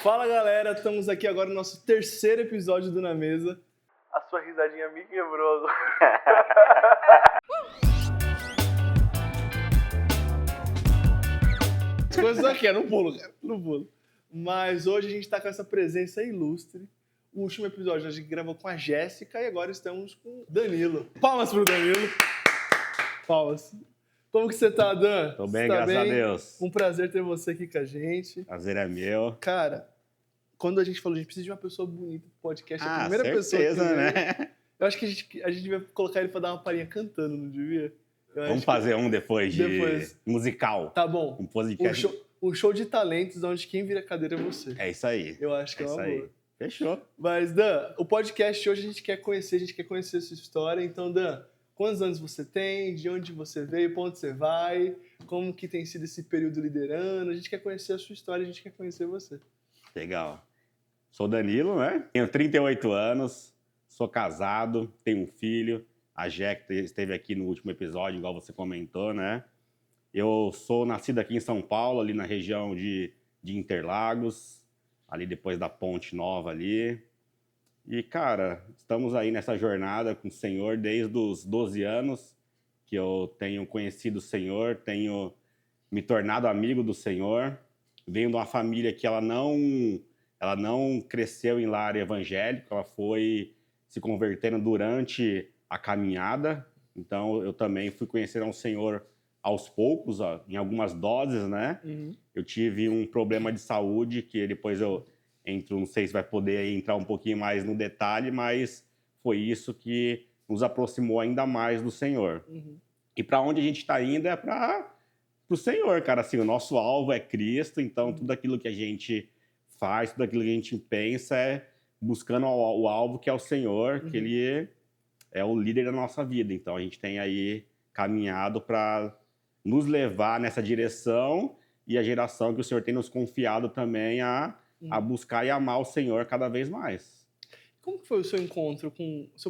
Fala galera, estamos aqui agora no nosso terceiro episódio do Na Mesa. A sua risadinha me quebrou. As coisas aqui, no pulo, cara, no pulo. Mas hoje a gente tá com essa presença ilustre. O último episódio a gente gravou com a Jéssica e agora estamos com o Danilo. Palmas pro Danilo. Palmas. Como que você tá, Dan? Tô bem, tá graças a Deus. Um prazer ter você aqui com a gente. Prazer é meu. Cara, quando a gente falou, a gente precisa de uma pessoa bonita pro podcast, a primeira certeza, pessoa que né? Eu acho que a gente devia colocar ele pra dar uma palhinha cantando, não devia? Vamos fazer um depois musical. Tá bom. Um podcast. Um show de talentos onde quem vira cadeira é você. É isso aí. Eu acho que é uma boa. Aí. Fechou. Mas, Dan, o podcast hoje a gente quer conhecer a sua história. Então, Dan, quantos anos você tem? De onde você veio? Pra onde você vai? Como que tem sido esse período liderando? A gente quer conhecer a sua história, a gente quer conhecer você. Legal. Sou Danilo, né? Tenho 38 anos, sou casado, tenho um filho. A Jack esteve aqui no último episódio, igual você comentou, né? Eu sou nascido aqui em São Paulo, ali na região de Interlagos, ali depois da Ponte Nova ali. E, cara, estamos aí nessa jornada com o Senhor desde os 12 anos que eu tenho conhecido o Senhor, tenho me tornado amigo do Senhor. Venho de uma família que ela não cresceu em lar evangélico, ela foi se convertendo durante a caminhada. Então, eu também fui conhecer ao Senhor aos poucos, ó, em algumas doses, né? Uhum. Eu tive um problema de saúde que depois eu entro, não sei se vai poder entrar um pouquinho mais no detalhe, mas foi isso que nos aproximou ainda mais do Senhor. Uhum. E para onde a gente está indo é para o Senhor, cara. Assim, o nosso alvo é Cristo, então tudo aquilo que a gente faz, tudo aquilo que a gente pensa é buscando o alvo que é o Senhor, que Ele é o líder da nossa vida. Então a gente tem aí caminhado para nos levar nessa direção e a geração que o Senhor tem nos confiado também a buscar e amar o Senhor cada vez mais. Como que foi o seu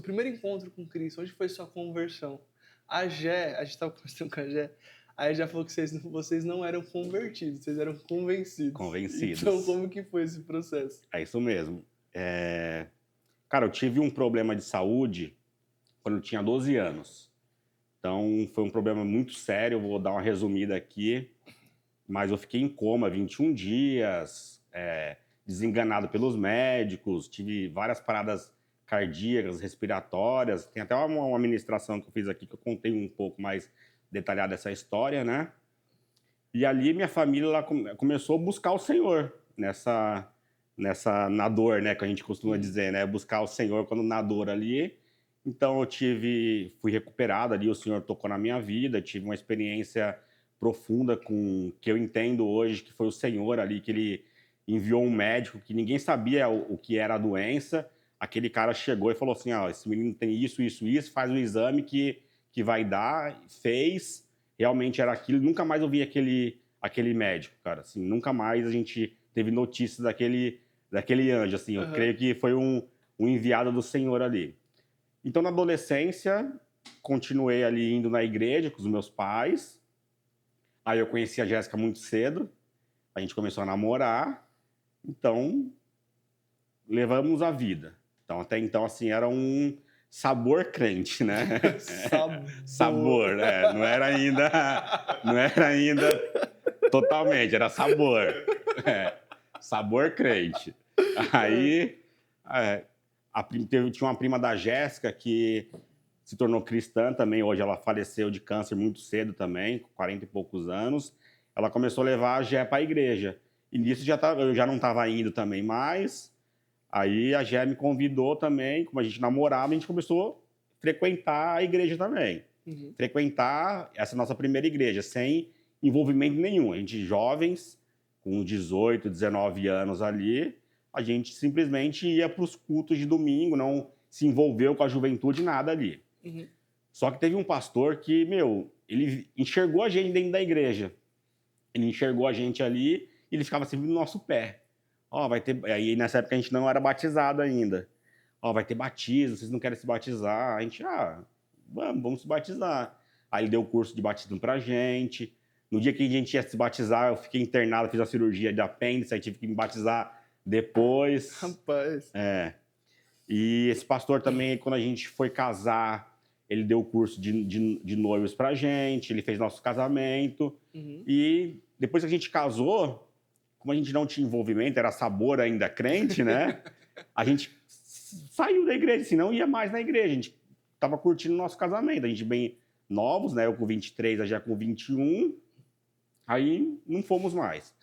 primeiro encontro com Cristo? Onde foi sua conversão? A gente estava conversando com a Gé, aí já falou que vocês não eram convertidos, vocês eram convencidos. Convencidos. Então, como que foi esse processo? É isso mesmo. Cara, eu tive um problema de saúde quando eu tinha 12 anos. Então, foi um problema muito sério, eu vou dar uma resumida aqui. Mas eu fiquei em coma 21 dias, desenganado pelos médicos, tive várias paradas cardíacas, respiratórias. Tem até uma ministração que eu fiz aqui que eu contei um pouco mais detalhada essa história, né? E ali minha família lá começou a buscar o Senhor na dor, né, que a gente costuma dizer, né? Buscar o Senhor quando na dor ali. Então eu fui recuperado ali, o Senhor tocou na minha vida, tive uma experiência profunda com que eu entendo hoje que foi o Senhor ali, que Ele enviou um médico que ninguém sabia o que era a doença. Aquele cara chegou e falou assim, esse menino tem isso, faz o exame que vai dar. Fez, realmente era aquilo. Nunca mais eu vi aquele médico, cara. Assim, nunca mais a gente teve notícias daquele anjo. Assim, eu creio que foi um enviado do Senhor ali. Então, na adolescência, continuei ali indo na igreja com os meus pais. Aí eu conheci a Jéssica muito cedo, a gente começou a namorar, então levamos a vida. Então até então assim era um sabor crente, né? Sabor, não era ainda totalmente, era sabor. Sabor crente. Aí tinha uma prima da Jéssica que se tornou cristã também, hoje ela faleceu de câncer muito cedo também, com 40 e poucos anos. Ela começou a levar a Gé para a igreja. E nisso eu já não estava indo também mais. Aí a Gé me convidou também, como a gente namorava, a gente começou a frequentar a igreja também. Frequentar essa nossa primeira igreja, sem envolvimento nenhum. A gente, jovens, com 18, 19 anos ali, a gente simplesmente ia para os cultos de domingo, não se envolveu com a juventude, nada ali. Só que teve um pastor que, ele enxergou a gente dentro da igreja. Ele enxergou a gente ali e ele ficava sempre no nosso pé. Vai ter... Aí nessa época a gente não era batizado ainda. Vai ter batismo, vocês não querem se batizar? A gente, vamos se batizar. Aí ele deu o curso de batismo pra gente. No dia que a gente ia se batizar, eu fiquei internado, fiz a cirurgia de apêndice, aí tive que me batizar Depois... Rapaz. E esse pastor também, quando a gente foi casar, ele deu o curso de noivos pra gente, ele fez nosso casamento. E depois que a gente casou, como a gente não tinha envolvimento, era sabor ainda crente, né? A gente saiu da igreja, assim, não ia mais na igreja. A gente tava curtindo o nosso casamento. A gente bem novos, né? Eu com 23, a já com 21. Aí não fomos mais.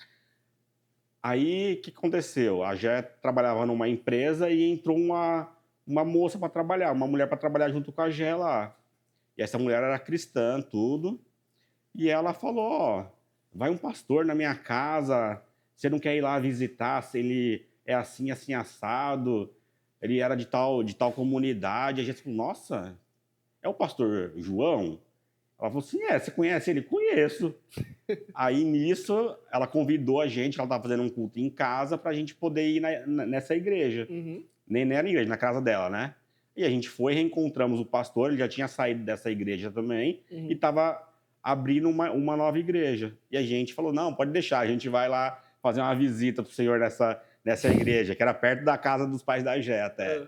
Aí, o que aconteceu? A Jé trabalhava numa empresa e entrou uma moça para trabalhar, uma mulher para trabalhar junto com a Jé lá. E essa mulher era cristã, tudo. E ela falou, ó, vai um pastor na minha casa, você não quer ir lá visitar, se ele é assim, assim, assado, ele era de tal comunidade. A gente falou, nossa, é o pastor João? Ela falou assim, você conhece ele? Conheço. Aí, nisso, ela convidou a gente, ela estava fazendo um culto em casa, para a gente poder ir nessa igreja. Nem era igreja, na casa dela, né? E a gente foi, reencontramos o pastor, ele já tinha saído dessa igreja também, e estava abrindo uma nova igreja. E a gente falou, não, pode deixar, a gente vai lá fazer uma visita pro senhor nessa igreja, que era perto da casa dos pais da Jé até.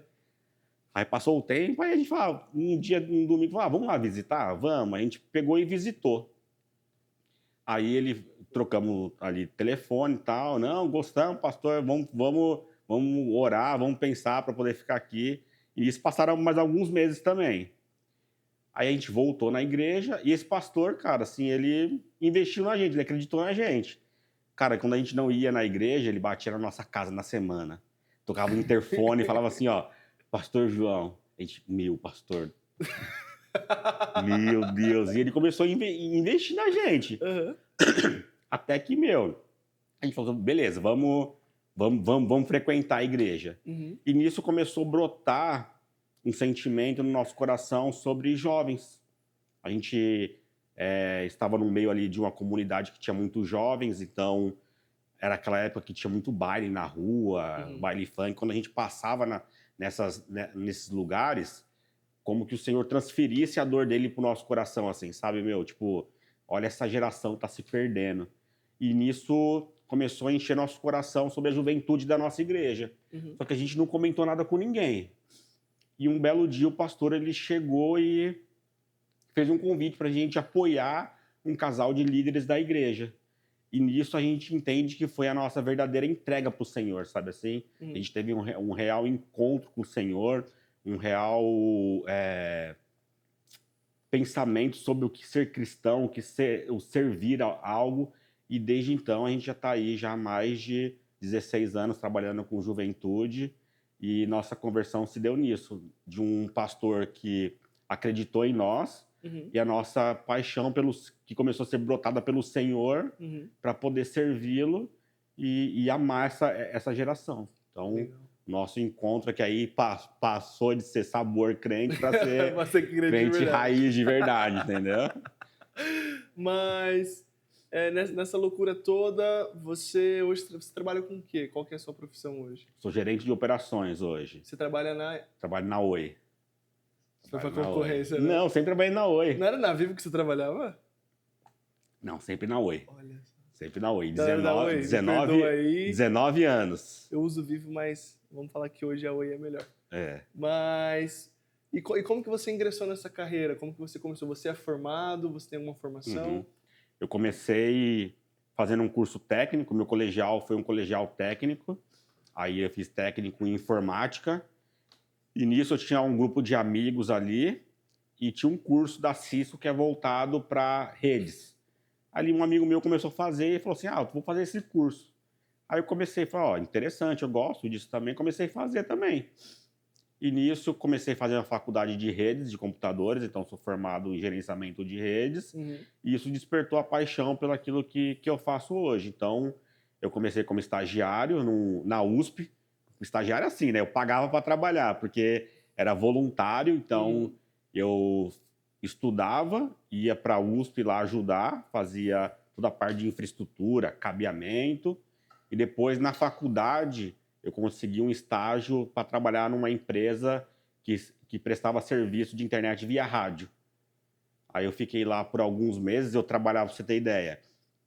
Aí passou o tempo, aí a gente falou, um domingo, vamos lá visitar? Vamos. A gente pegou e visitou. Aí trocamos ali telefone e tal. Não, gostamos, pastor, vamos orar, vamos pensar para poder ficar aqui. E isso passaram mais alguns meses também. Aí a gente voltou na igreja e esse pastor, cara, assim, ele investiu na gente, ele acreditou na gente. Cara, quando a gente não ia na igreja, ele batia na nossa casa na semana. Tocava o interfone e falava assim, ó, pastor João. A gente, meu pastor. Meu Deus. E ele começou a investir na gente. Até que, a gente falou, beleza, vamos frequentar a igreja. E nisso começou a brotar um sentimento no nosso coração sobre jovens. A gente estava no meio ali de uma comunidade que tinha muitos jovens, então era aquela época que tinha muito baile na rua, baile funk. Quando a gente passava nesses lugares, como que o Senhor transferisse a dor dele pro nosso coração, assim, sabe, tipo, olha, essa geração tá se perdendo. E nisso começou a encher nosso coração sobre a juventude da nossa igreja. Só que a gente não comentou nada com ninguém. E um belo dia o pastor, ele chegou e fez um convite pra gente apoiar um casal de líderes da igreja. E nisso a gente entende que foi a nossa verdadeira entrega pro Senhor, sabe assim? A gente teve um real encontro com o Senhor, um real pensamento sobre o que ser cristão, o servir a algo. E desde então a gente já está aí já há mais de 16 anos trabalhando com juventude. E nossa conversão se deu nisso, de um pastor que acreditou em nós e a nossa paixão que começou a ser brotada pelo Senhor para poder servi-lo e amar essa geração. Então, legal. Nosso encontro que aí passou de ser sabor crente para ser crente raiz de verdade, entendeu? Mas nessa loucura toda, você hoje trabalha com o quê? Qual que é a sua profissão hoje? Sou gerente de operações hoje. Você trabalha Trabalho na Oi. Foi pra concorrência, né? Não, sempre trabalhei na Oi. Não era na Vivo que você trabalhava? Não, sempre na Oi. Olha só. Sempre na Oi. 19 anos. Eu uso Vivo, mas vamos falar que hoje a Oi é melhor. Mas... E como que você ingressou nessa carreira? Como que você começou? Você é formado? Você tem alguma formação? Eu comecei fazendo um curso técnico. Meu colegial foi um colegial técnico. Aí eu fiz técnico em informática. E nisso eu tinha um grupo de amigos ali. E tinha um curso da Cisco que é voltado para redes. Ali um amigo meu começou a fazer e falou assim, eu vou fazer esse curso. Aí eu comecei a falar, interessante, eu gosto disso também. Comecei a fazer também. E nisso comecei a fazer a faculdade de redes, de computadores. Então sou formado em gerenciamento de redes. E isso despertou a paixão pelo aquilo que eu faço hoje. Então eu comecei como estagiário na USP. Estagiário assim, né? Eu pagava para trabalhar, porque era voluntário. Então eu estudava, ia para a USP lá ajudar, fazia toda a parte de infraestrutura, cabeamento. E depois, na faculdade, eu consegui um estágio para trabalhar numa empresa que prestava serviço de internet via rádio. Aí eu fiquei lá por alguns meses, eu trabalhava, pra você ter ideia,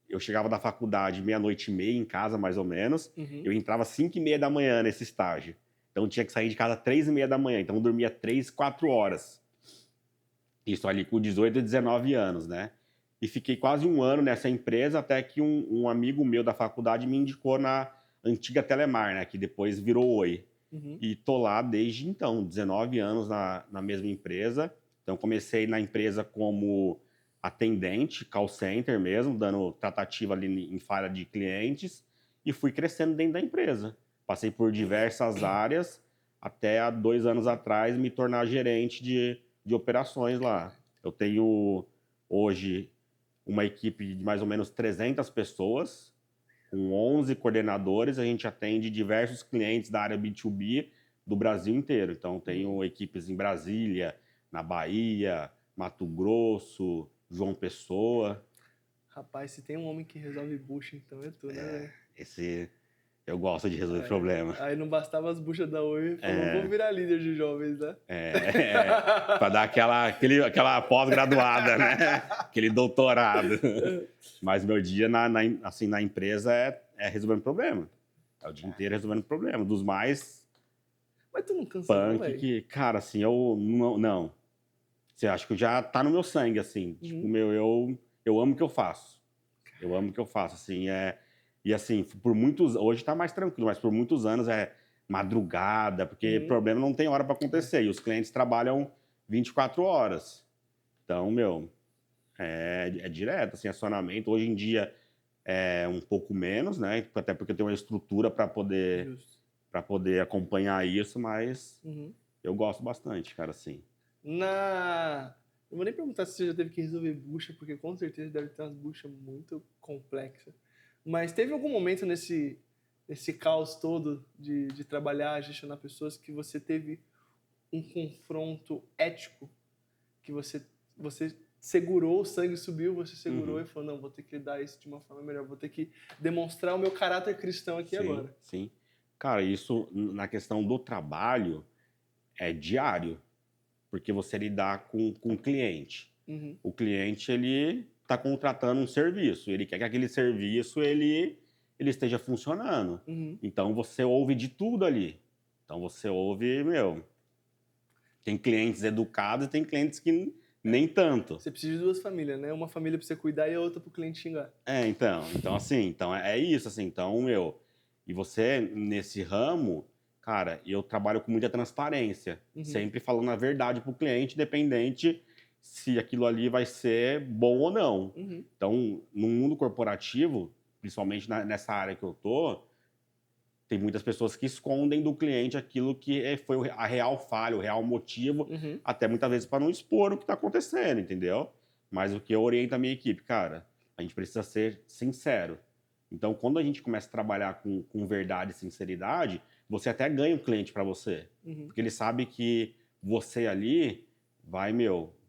eu chegava da faculdade 00:30 em casa, mais ou menos. Uhum. Eu entrava 5:30 da manhã nesse estágio. Então eu tinha que sair de casa 3:30 da manhã. Então eu dormia 3, 4 horas. Isso ali com 18 e 19 anos, né? E fiquei quase um ano nessa empresa até que um amigo meu da faculdade me indicou na antiga Telemar, né? Que depois virou Oi. Uhum. E tô lá desde então, 19 anos na mesma empresa. Então comecei na empresa como atendente, call center mesmo, dando tratativa ali em falha de clientes e fui crescendo dentro da empresa. Passei por diversas áreas até há 2 anos atrás me tornar gerente de operações lá. Eu tenho hoje uma equipe de mais ou menos 300 pessoas, com 11 coordenadores. A gente atende diversos clientes da área B2B do Brasil inteiro. Então, tenho equipes em Brasília, na Bahia, Mato Grosso, João Pessoa. Rapaz, se tem um homem que resolve bucha, então é tu, né, velho? Esse eu gosto de resolver problema. Aí não bastava as buchas da Oi, falou, vou virar líder de jovens, né? Para dar aquela pós-graduada, né? Aquele doutorado. Mas meu dia na empresa é resolvendo problema. É o dia inteiro resolvendo problema. Dos mais Mas tu não cansa não, punk velho? que, cara, assim, eu não. Você acha que já tá no meu sangue, assim. Tipo, eu amo o que eu faço. Eu amo o que eu faço, assim. E assim, por muitos... Hoje tá mais tranquilo, mas por muitos anos é madrugada, porque problema não tem hora para acontecer. E os clientes trabalham 24 horas. Então, é direto, assim, acionamento. Hoje em dia é um pouco menos, né? Até porque eu tenho uma estrutura para Justo. poder acompanhar isso, mas Uhum. eu gosto bastante, cara, assim. Eu vou nem perguntar se você já teve que resolver bucha, porque com certeza deve ter umas buchas muito complexas. Mas teve algum momento nesse caos todo de trabalhar, gestionar pessoas, que você teve um confronto ético, que você segurou, o sangue subiu, você segurou e falou, não, vou ter que lidar isso de uma forma melhor, vou ter que demonstrar o meu caráter cristão aqui agora. Sim. Cara, isso na questão do trabalho é diário, porque você lidar com o cliente. Uhum. O cliente, ele está contratando um serviço, ele quer que aquele serviço ele esteja funcionando. Uhum. Então você ouve de tudo ali. Então você ouve, tem clientes educados e tem clientes que nem tanto. Você precisa de duas famílias, né? Uma família para você cuidar e a outra para o cliente xingar. Então assim, é isso, assim, então, e você, nesse ramo, cara, eu trabalho com muita transparência, sempre falando a verdade pro cliente, independente se aquilo ali vai ser bom ou não. Então, no mundo corporativo, principalmente nessa área que eu tô, tem muitas pessoas que escondem do cliente aquilo que foi a real falha, o real motivo, até muitas vezes para não expor o que está acontecendo, entendeu? Mas o que eu oriento a minha equipe, cara, a gente precisa ser sincero. Então, quando a gente começa a trabalhar com verdade e sinceridade, você até ganha um cliente para você. Porque ele sabe que você ali vai,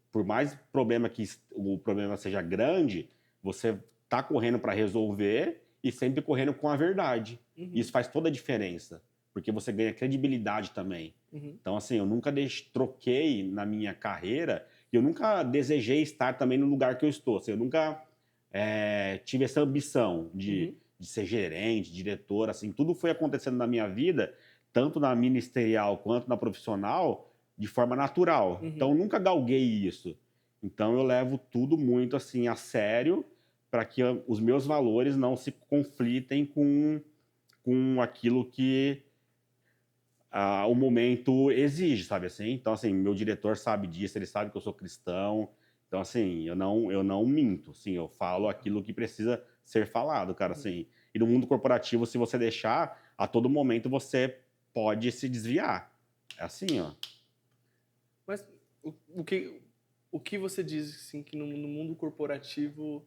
por mais problema que o problema seja grande, você tá correndo para resolver e sempre correndo com a verdade. Isso faz toda a diferença, porque você ganha credibilidade também. Então, assim, eu nunca troquei na minha carreira e eu nunca desejei estar também no lugar que eu estou. Assim, eu nunca tive essa ambição de ser gerente, diretor, assim, tudo foi acontecendo na minha vida, tanto na ministerial quanto na profissional, de forma natural. Então, eu nunca galguei isso. Então, eu levo tudo muito, assim, a sério, para que os meus valores não se conflitem com aquilo que o momento exige, sabe assim? Então, assim, meu diretor sabe disso, ele sabe que eu sou cristão. Então, assim, eu não minto, assim, eu falo aquilo que precisa ser falado, cara, assim. E no mundo corporativo, se você deixar, a todo momento você pode se desviar. É assim, ó. Mas o que você diz, assim, que no mundo corporativo,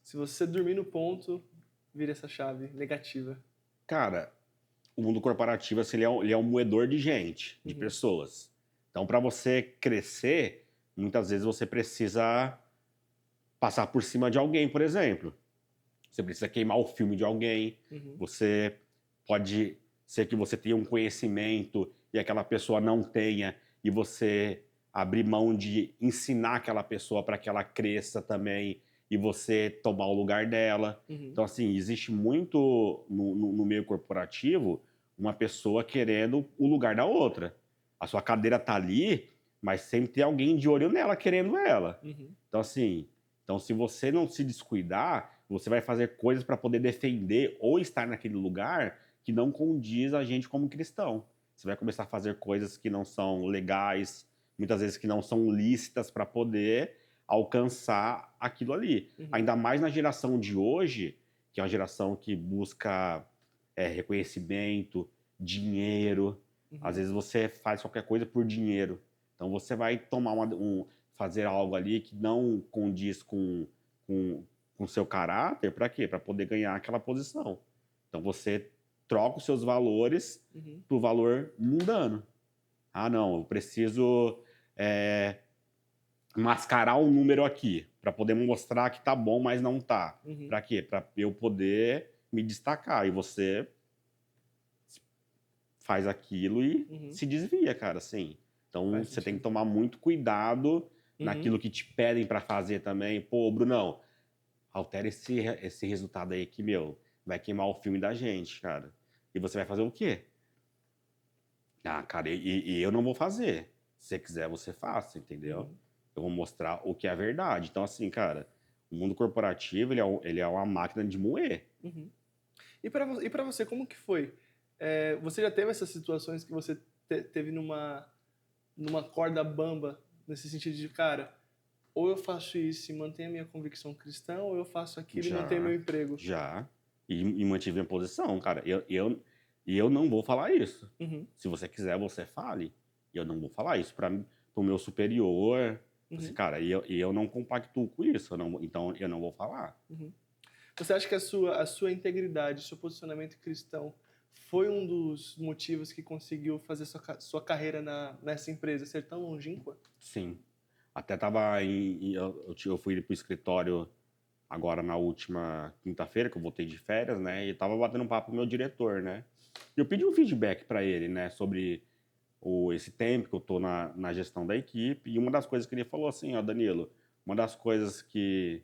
se você dormir no ponto, vira essa chave negativa? Cara, o mundo corporativo, assim, ele é um moedor de gente, de pessoas. Então, para você crescer, muitas vezes você precisa passar por cima de alguém, por exemplo. Você precisa queimar o filme de alguém. Você pode ser que você tenha um conhecimento e aquela pessoa não tenha, e você abrir mão de ensinar aquela pessoa para que ela cresça também e você tomar o lugar dela. Uhum. Então, assim, existe muito no meio corporativo uma pessoa querendo o lugar da outra. A sua cadeira tá ali, mas sempre tem alguém de olho nela, querendo ela. Uhum. Então, assim, se você não se descuidar, você vai fazer coisas para poder defender ou estar naquele lugar que não condiz a gente como cristão. Você vai começar a fazer coisas que não são legais, muitas vezes que não são lícitas para poder alcançar aquilo ali. Uhum. Ainda mais na geração de hoje, que é uma geração que busca reconhecimento, dinheiro. Uhum. Às vezes você faz qualquer coisa por dinheiro. Então você vai tomar fazer algo ali que não condiz com seu caráter, para quê? Para poder ganhar aquela posição. Então você troca os seus valores Uhum. pro valor mundano. Ah, não, eu preciso mascarar um número aqui para poder mostrar que tá bom, mas não tá. Uhum. Para quê? Para eu poder me destacar. E você faz aquilo e Uhum. se desvia, cara, assim. Então Faz você tem sentido. que tomar muito cuidado Uhum. naquilo que te pedem para fazer também. Pô, Brunão, altera esse resultado aí que, meu, vai queimar o filme da gente, cara. E você vai fazer o quê? Ah, cara, e eu não vou fazer. Se você quiser, você faça, entendeu? Uhum. Eu vou mostrar o que é a verdade. Então, assim, cara, o mundo corporativo, ele é uma máquina de moer. Uhum. E para você, como que foi? Você já teve essas situações que você teve numa corda bamba, nesse sentido de, cara, ou eu faço isso e mantenho a minha convicção cristã, ou eu faço aquilo e mantenho meu emprego? Já. E mantive a posição, cara. Eu não vou falar isso. Uhum. Se você quiser, você fale. Eu não vou falar isso para o meu superior. Assim, Uhum. cara, eu não compactuo com isso. Então, eu não vou falar. Uhum. Você acha que a sua integridade, seu posicionamento cristão foi um dos motivos que conseguiu fazer sua carreira nessa empresa ser tão longínqua? Sim. Até tava eu fui pro escritório agora na última quinta-feira, que eu voltei de férias, né? E tava batendo um papo com o meu diretor, né? E eu pedi um feedback para ele, né? Sobre esse tempo que eu tô na gestão da equipe. E uma das coisas que ele falou assim, ó, Danilo, uma das coisas que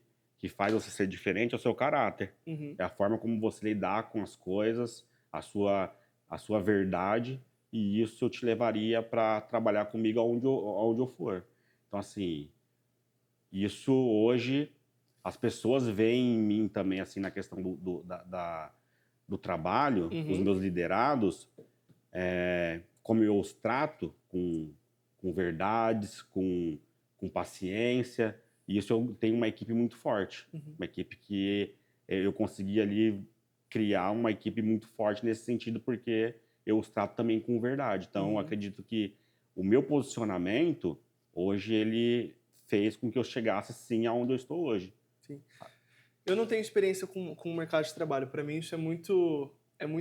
faz você ser diferente é o seu caráter. Uhum. É a forma como você lidar com as coisas, a sua verdade. E isso eu te levaria para trabalhar comigo aonde eu for. Então, assim, isso hoje as pessoas veem em mim também, assim, na questão do trabalho, os Uhum. meus liderados, como eu os trato com verdades, com paciência. E isso eu tenho uma equipe muito forte. Uhum. Uma equipe que eu consegui ali criar uma equipe muito forte nesse sentido, porque eu os trato também com verdade. Então, Uhum. acredito que o meu posicionamento, hoje, ele fez com que eu chegasse, sim, aonde eu estou hoje. Sim. Eu não tenho experiência com o mercado de trabalho. Para mim, isso é muito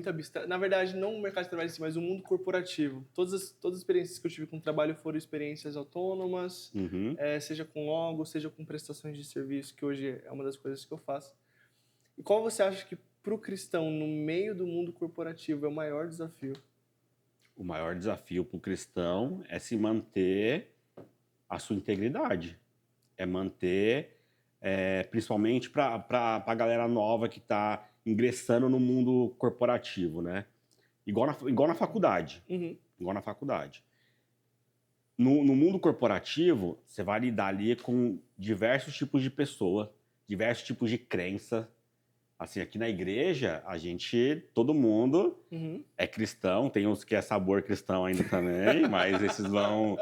abstrato. Na verdade, não o mercado de trabalho em si, mas o mundo corporativo. Todas as experiências que eu tive com trabalho foram experiências autônomas, Uhum. seja com logo, seja com prestações de serviço, que hoje é uma das coisas que eu faço. E qual você acha que, para o cristão, no meio do mundo corporativo, é o maior desafio? O maior desafio para o cristão é se manter a sua integridade. É manter, principalmente para a galera nova que está ingressando no mundo corporativo, né? Igual na faculdade. Uhum. Igual na faculdade. No mundo corporativo, você vai lidar ali com diversos tipos de pessoa, diversos tipos de crença. Assim, aqui na igreja, todo mundo Uhum. é cristão, tem uns que é sabor cristão ainda também, mas esses vão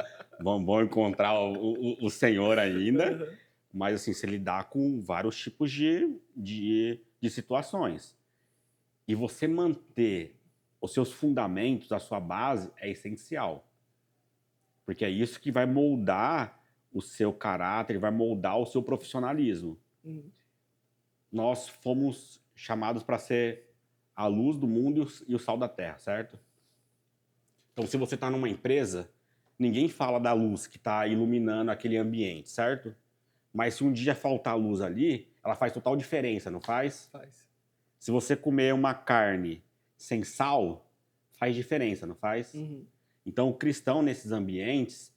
encontrar o Senhor ainda. Uhum. Mas, assim, você lidar com vários tipos de situações. E você manter os seus fundamentos, a sua base, é essencial. Porque é isso que vai moldar o seu caráter, vai moldar o seu profissionalismo. Uhum. Nós fomos chamados para ser a luz do mundo e o sal da terra, certo? Então, se você está numa empresa, ninguém fala da luz que está iluminando aquele ambiente, certo? Mas se um dia faltar luz ali, ela faz total diferença, não faz? Faz. Se você comer uma carne sem sal, faz diferença, não faz? Uhum. Então, o cristão nesses ambientes,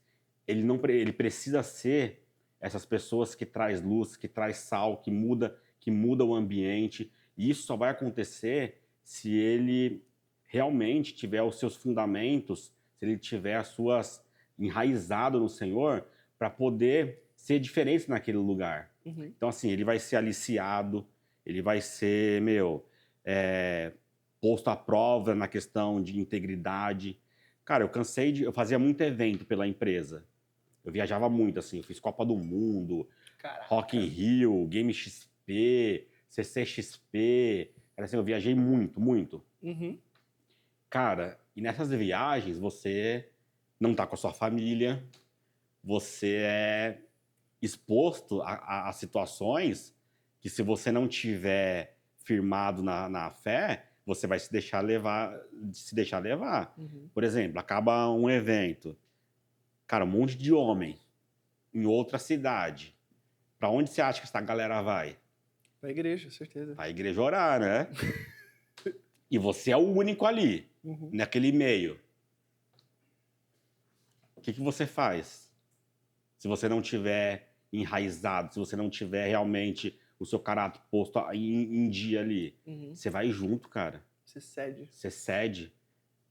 ele precisa ser essas pessoas que traz luz, que traz sal, que muda o ambiente. E isso só vai acontecer se ele realmente tiver os seus fundamentos, se ele tiver as suas enraizado no Senhor, para poder ser diferente naquele lugar. Então, assim, ele vai ser aliciado, ele vai ser, posto à prova na questão de integridade. Cara, eu fazia muito evento pela empresa. Eu viajava muito, assim, eu fiz Copa do Mundo, Caraca. Rock in Rio, Game XP, CCXP. Era assim, eu viajei muito, muito. Cara, e nessas viagens você não tá com a sua família, você é exposto a situações que, se você não tiver firmado na fé, você vai se deixar levar. Por exemplo, acaba um evento, cara, um monte de homem em outra cidade. Pra onde você acha que essa galera vai? Pra igreja, certeza. Pra igreja orar, né? E você é o único ali, naquele meio. O que você faz? Se você não tiver enraizado, se você não tiver realmente o seu caráter posto em dia ali, você vai junto, cara. Você cede. Você cede.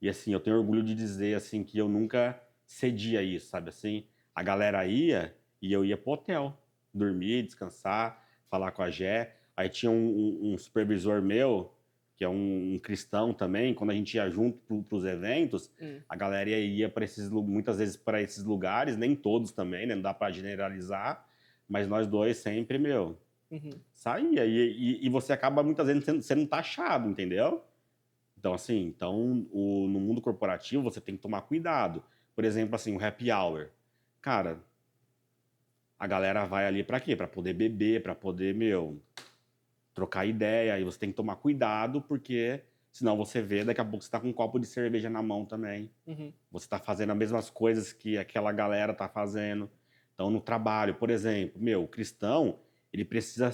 E assim, eu tenho orgulho de dizer assim que eu nunca cedi a isso, sabe assim? A galera ia e eu ia pro hotel, dormir, descansar, falar com a Gé. Aí tinha um supervisor meu, que é um cristão também. Quando a gente ia junto pros eventos, a galera ia para muitas vezes para esses lugares, nem todos também, né? Não dá para generalizar, mas nós dois sempre, saía. E você acaba muitas vezes sendo taxado, entendeu? Então, assim, no mundo corporativo você tem que tomar cuidado. Por exemplo, assim, o happy hour. Cara, a galera vai ali pra quê? Pra poder beber, pra poder, trocar ideia. E você tem que tomar cuidado, porque senão você vê, daqui a pouco você tá com um copo de cerveja na mão também. Você tá fazendo as mesmas coisas que aquela galera tá fazendo. Então, no trabalho, por exemplo, o cristão, ele precisa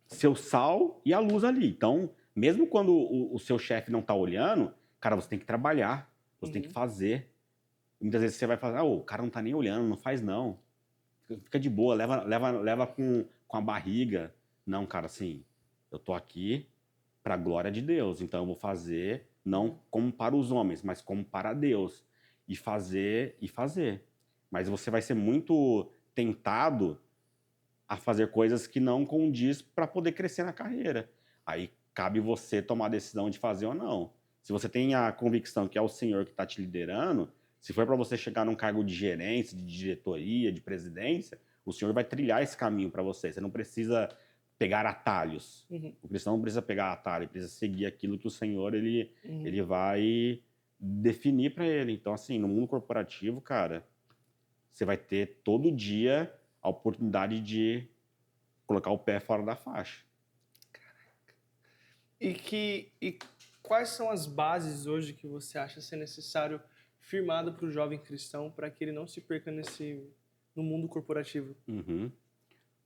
ser o sal e a luz ali. Então, mesmo quando o seu chefe não tá olhando, cara, você tem que trabalhar, você tem que fazer. Muitas vezes você vai falar, o cara não tá nem olhando, não faz não. Fica de boa, leva com a barriga. Não, cara, assim, eu tô aqui pra glória de Deus, então eu vou fazer não como para os homens, mas como para Deus. E fazer. Mas você vai ser muito tentado a fazer coisas que não condiz para poder crescer na carreira. Aí cabe você tomar a decisão de fazer ou não. Se você tem a convicção que é o Senhor que está te liderando, se for para você chegar num cargo de gerência, de diretoria, de presidência, o Senhor vai trilhar esse caminho para você. Você não precisa pegar atalhos. O cristão não precisa pegar atalho, ele precisa seguir aquilo que o Senhor ele vai definir para ele. Então, assim, no mundo corporativo, cara, você vai ter todo dia a oportunidade de colocar o pé fora da faixa. E quais são as bases hoje que você acha ser necessário firmado para o jovem cristão para que ele não se perca no mundo corporativo?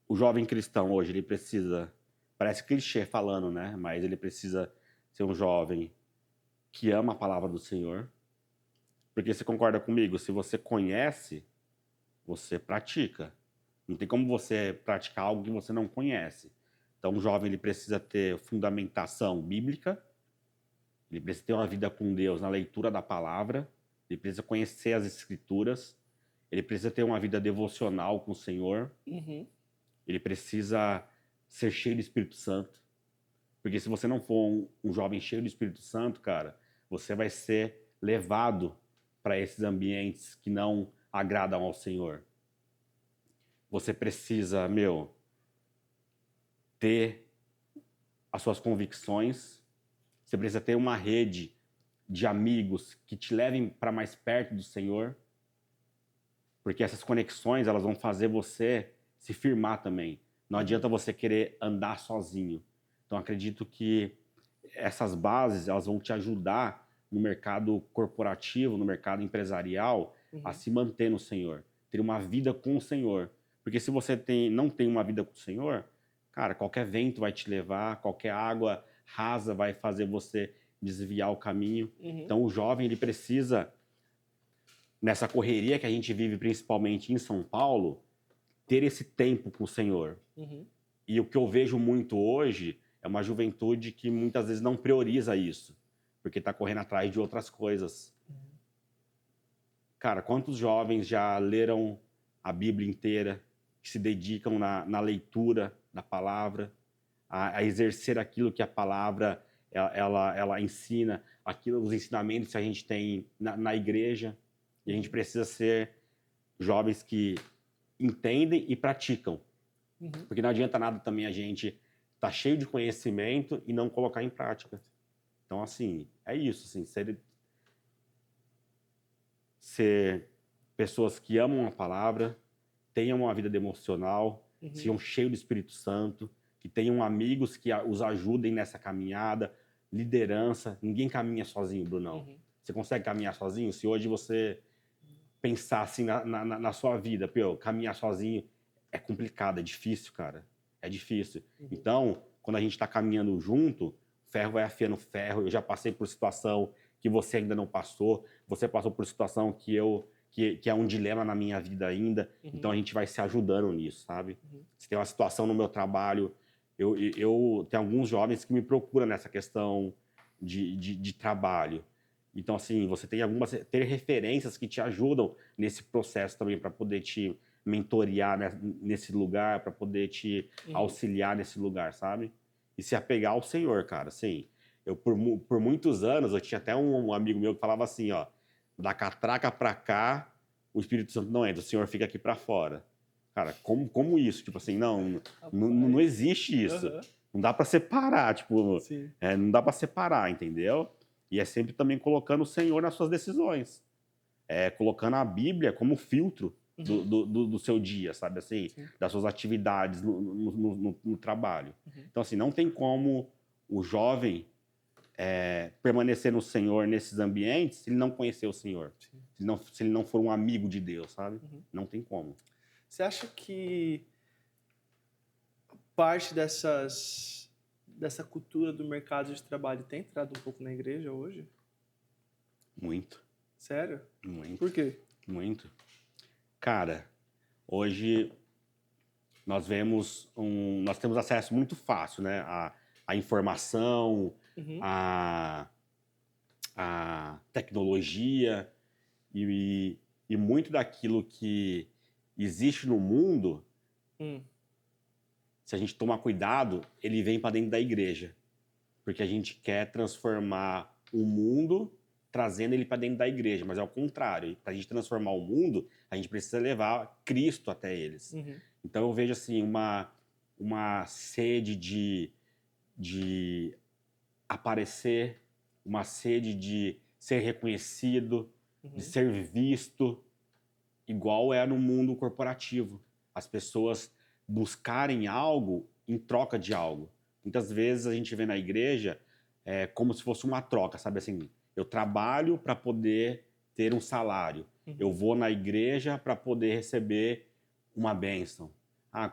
O jovem cristão hoje, ele precisa, parece clichê falando, né? Mas ele precisa ser um jovem que ama a palavra do Senhor. Porque você concorda comigo? Se você conhece, você pratica. Não tem como você praticar algo que você não conhece. Então, o jovem ele precisa ter fundamentação bíblica, ele precisa ter uma vida com Deus na leitura da palavra, ele precisa conhecer as Escrituras, ele precisa ter uma vida devocional com o Senhor, ele precisa ser cheio do Espírito Santo. Porque se você não for um jovem cheio do Espírito Santo, cara, você vai ser levado para esses ambientes que não agradam ao Senhor. Você precisa, ter as suas convicções. Você precisa ter uma rede de amigos que te levem para mais perto do Senhor. Porque essas conexões, elas vão fazer você se firmar também. Não adianta você querer andar sozinho. Então, acredito que essas bases, elas vão te ajudar no mercado corporativo, no mercado empresarial, a se manter no Senhor. Ter uma vida com o Senhor. Porque se você não tem uma vida com o Senhor, cara, qualquer vento vai te levar, qualquer água rasa vai fazer você desviar o caminho. Então, o jovem, ele precisa, nessa correria que a gente vive principalmente em São Paulo, ter esse tempo com o Senhor. Uhum. E o que eu vejo muito hoje é uma juventude que muitas vezes não prioriza isso, porque está correndo atrás de outras coisas. Cara, quantos jovens já leram a Bíblia inteira, que se dedicam na leitura da palavra, a exercer aquilo que a palavra ela ensina, os ensinamentos que a gente tem na igreja. E a gente precisa ser jovens que entendem e praticam. Uhum. Porque não adianta nada também a gente estar cheio de conhecimento e não colocar em prática. Então, assim, é isso. Assim, ser pessoas que amam a palavra, tenham uma vida devocional, sejam cheios do Espírito Santo, que tenham amigos que os ajudem nessa caminhada, liderança. Ninguém caminha sozinho, Brunão. Você consegue caminhar sozinho? Se hoje você pensar assim na sua vida, pô, caminhar sozinho é complicado, é difícil, cara. É difícil. Então, quando a gente está caminhando junto, ferro vai afiando ferro. Eu já passei por situação que você ainda não passou. Você passou por situação que é um dilema na minha vida ainda. Então, a gente vai se ajudando nisso, sabe? Se tem uma situação no meu trabalho, eu tenho alguns jovens que me procuram nessa questão de trabalho. Então, assim, você tem ter referências que te ajudam nesse processo também para poder te mentorear nesse lugar, para poder te auxiliar nesse lugar, sabe? E se apegar ao Senhor, cara. Assim, eu por muitos anos, eu tinha até um amigo meu que falava assim, ó, da catraca para cá, o Espírito Santo não entra, o Senhor fica aqui para fora. Cara, como isso? Tipo assim, não existe isso. Não dá para separar, tipo, não dá para separar, entendeu? E é sempre também colocando o Senhor nas suas decisões. Colocando a Bíblia como filtro do seu dia, sabe? Assim, das suas atividades no trabalho. Então, assim, não tem como o jovem permanecer no Senhor nesses ambientes se ele não conhecer o Senhor. Se ele não for um amigo de Deus, sabe? Não tem como. Você acha que parte dessa cultura do mercado de trabalho tem entrado um pouco na igreja hoje? Muito. Sério? Muito. Por quê? Muito. Cara, hoje nós temos acesso muito fácil, né? A informação, a tecnologia e muito daquilo que existe no mundo, se a gente tomar cuidado, ele vem para dentro da igreja. Porque a gente quer transformar o mundo trazendo ele para dentro da igreja, mas é o contrário. Para a gente transformar o mundo, a gente precisa levar Cristo até eles. Então eu vejo assim uma sede de aparecer, uma sede de ser reconhecido, de ser visto, igual é no mundo corporativo. As pessoas buscarem algo em troca de algo. Muitas vezes a gente vê na igreja como se fosse uma troca, sabe assim? Eu trabalho para poder ter um salário. Eu vou na igreja para poder receber uma bênção.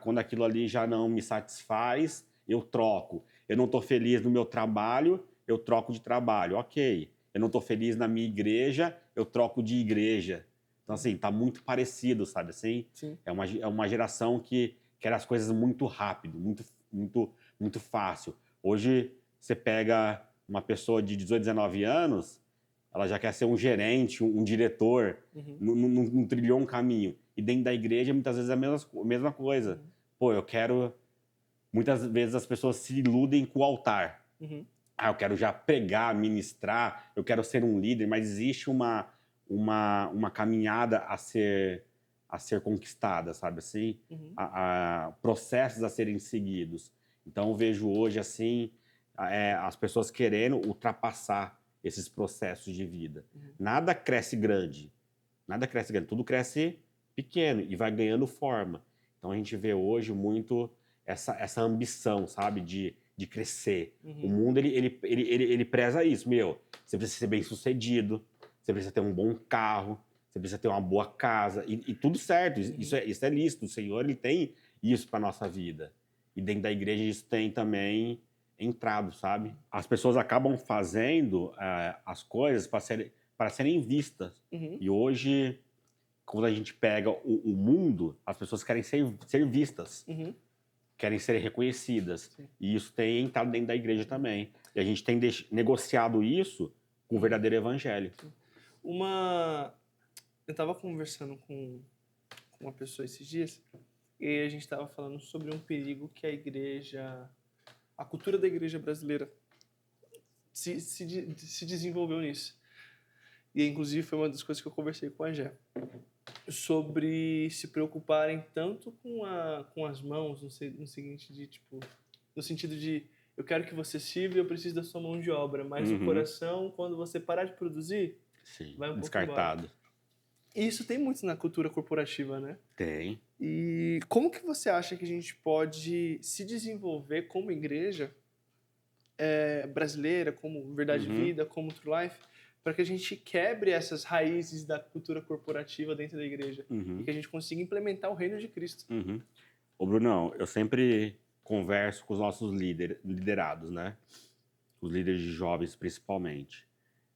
Quando aquilo ali já não me satisfaz, eu troco. Eu não estou feliz no meu trabalho, eu troco de trabalho. Ok. Eu não estou feliz na minha igreja, eu troco de igreja. Então, assim, tá muito parecido, sabe assim? Sim. É uma geração que quer as coisas muito rápido, muito fácil. Hoje, você pega uma pessoa de 18, 19 anos, ela já quer ser um gerente, um diretor, não trilhou um caminho. E dentro da igreja, muitas vezes é a mesma coisa. Pô, eu quero... Muitas vezes as pessoas se iludem com o altar. Eu quero já pregar, ministrar, eu quero ser um líder, mas existe uma caminhada a ser conquistada, sabe assim? Processos a serem seguidos. Então, eu vejo hoje, assim, as pessoas querendo ultrapassar esses processos de vida. Nada cresce grande. Tudo cresce pequeno e vai ganhando forma. Então, a gente vê hoje muito essa ambição, sabe? De crescer. O mundo, ele preza isso. Você precisa ser bem-sucedido, você precisa ter um bom carro, você precisa ter uma boa casa, e tudo certo, isso é lícito. O Senhor, ele tem isso para nossa vida. E dentro da igreja isso tem também entrado, sabe? As pessoas acabam fazendo as coisas para serem vistas. E hoje quando a gente pega o mundo, as pessoas querem ser vistas, querem ser reconhecidas. Sim. E isso tem entrado dentro da igreja também. E a gente tem negociado isso com o verdadeiro evangelho. Eu estava conversando com uma pessoa esses dias e a gente estava falando sobre um perigo que a cultura da igreja brasileira se desenvolveu nisso. E, inclusive, foi uma das coisas que eu conversei com a Gé. Sobre se preocuparem tanto com as mãos, no seguinte de, tipo... No sentido de, eu quero que você sirva e eu preciso da sua mão de obra. Mas o coração, quando você parar de produzir, Sim, vai um descartado. pouco embora. E isso tem muito na cultura corporativa, né? Tem. E como que você acha que a gente pode se desenvolver como igreja brasileira, como Verdade e Vida, como True Life, para que a gente quebre essas raízes da cultura corporativa dentro da igreja e que a gente consiga implementar o reino de Cristo? Ô, Brunão, eu sempre converso com os nossos liderados, né? Os líderes de jovens, principalmente.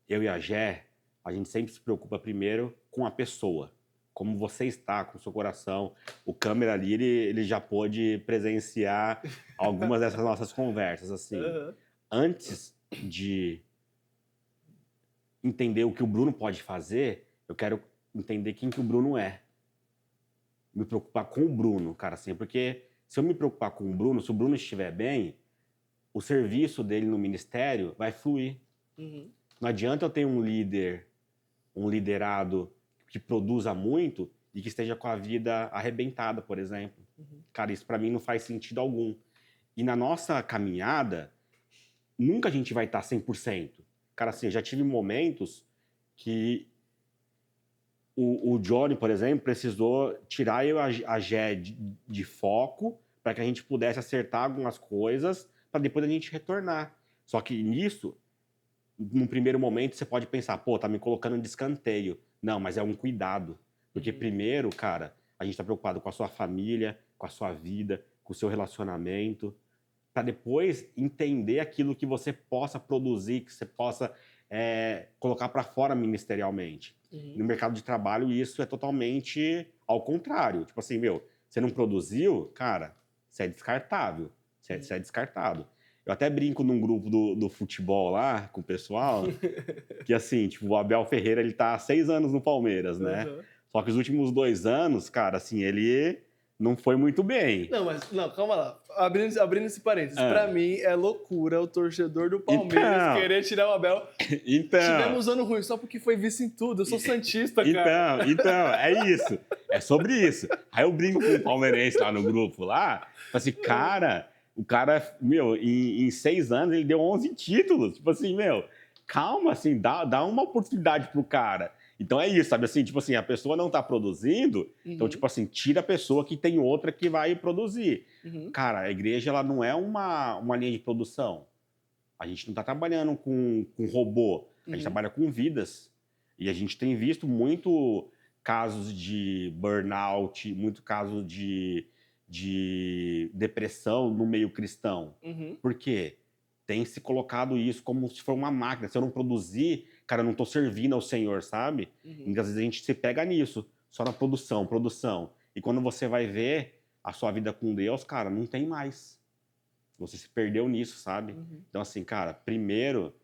Eu e a Gé, a gente sempre se preocupa primeiro com a pessoa. Como você está, com o seu coração. O câmera ali, ele já pôde presenciar algumas dessas nossas conversas, assim. Antes de entender o que o Bruno pode fazer, eu quero entender quem que o Bruno é. Me preocupar com o Bruno, cara, assim, porque se eu me preocupar com o Bruno, se o Bruno estiver bem, o serviço dele no ministério vai fluir. Não adianta eu ter um liderado que produza muito e que esteja com a vida arrebentada, por exemplo. Cara, isso pra mim não faz sentido algum. E na nossa caminhada, nunca a gente vai estar 100%. Cara, assim, eu já tive momentos que o Johnny, por exemplo, precisou tirar eu e a Gé de foco para que a gente pudesse acertar algumas coisas para depois a gente retornar. Só que nisso, num primeiro momento, você pode pensar, pô, tá me colocando de escanteio. Não, mas é um cuidado. Porque primeiro, cara, a gente tá preocupado com a sua família, com a sua vida, com o seu relacionamento, para depois entender aquilo que você possa produzir, que você possa colocar para fora ministerialmente. No mercado de trabalho, isso é totalmente ao contrário. Tipo assim, você não produziu, cara, você é descartável. Você é descartado. Eu até brinco num grupo do futebol lá, com o pessoal, que assim, tipo, o Abel Ferreira, ele tá há 6 anos no Palmeiras, né? Só que os últimos 2 anos, cara, assim, ele não foi muito bem. Não, calma lá. Abrindo esse parênteses. Pra mim, é loucura o torcedor do Palmeiras querer tirar o Abel. Tivemos ano ruim só porque foi vice em tudo. Eu sou santista, cara. Então, é isso. É sobre isso. Aí eu brinco com o palmeirense lá no grupo lá. Assim, cara, o cara, em 6 anos ele deu 11 títulos. Tipo assim, calma, assim, dá uma oportunidade pro cara. Então é isso, sabe assim? Tipo assim, a pessoa não tá produzindo, então, tipo assim, tira a pessoa que tem outra que vai produzir. Cara, a igreja, ela não é uma linha de produção. A gente não tá trabalhando com robô, a gente trabalha com vidas. E a gente tem visto muito casos de burnout, muito caso de depressão no meio cristão. Por quê? Tem se colocado isso como se for uma máquina. Se eu não produzir, cara, eu não tô servindo ao Senhor, sabe? Muitas vezes a gente se pega nisso, só na produção. E quando você vai ver a sua vida com Deus, cara, não tem mais. Você se perdeu nisso, sabe? Então, assim, cara, primeiro,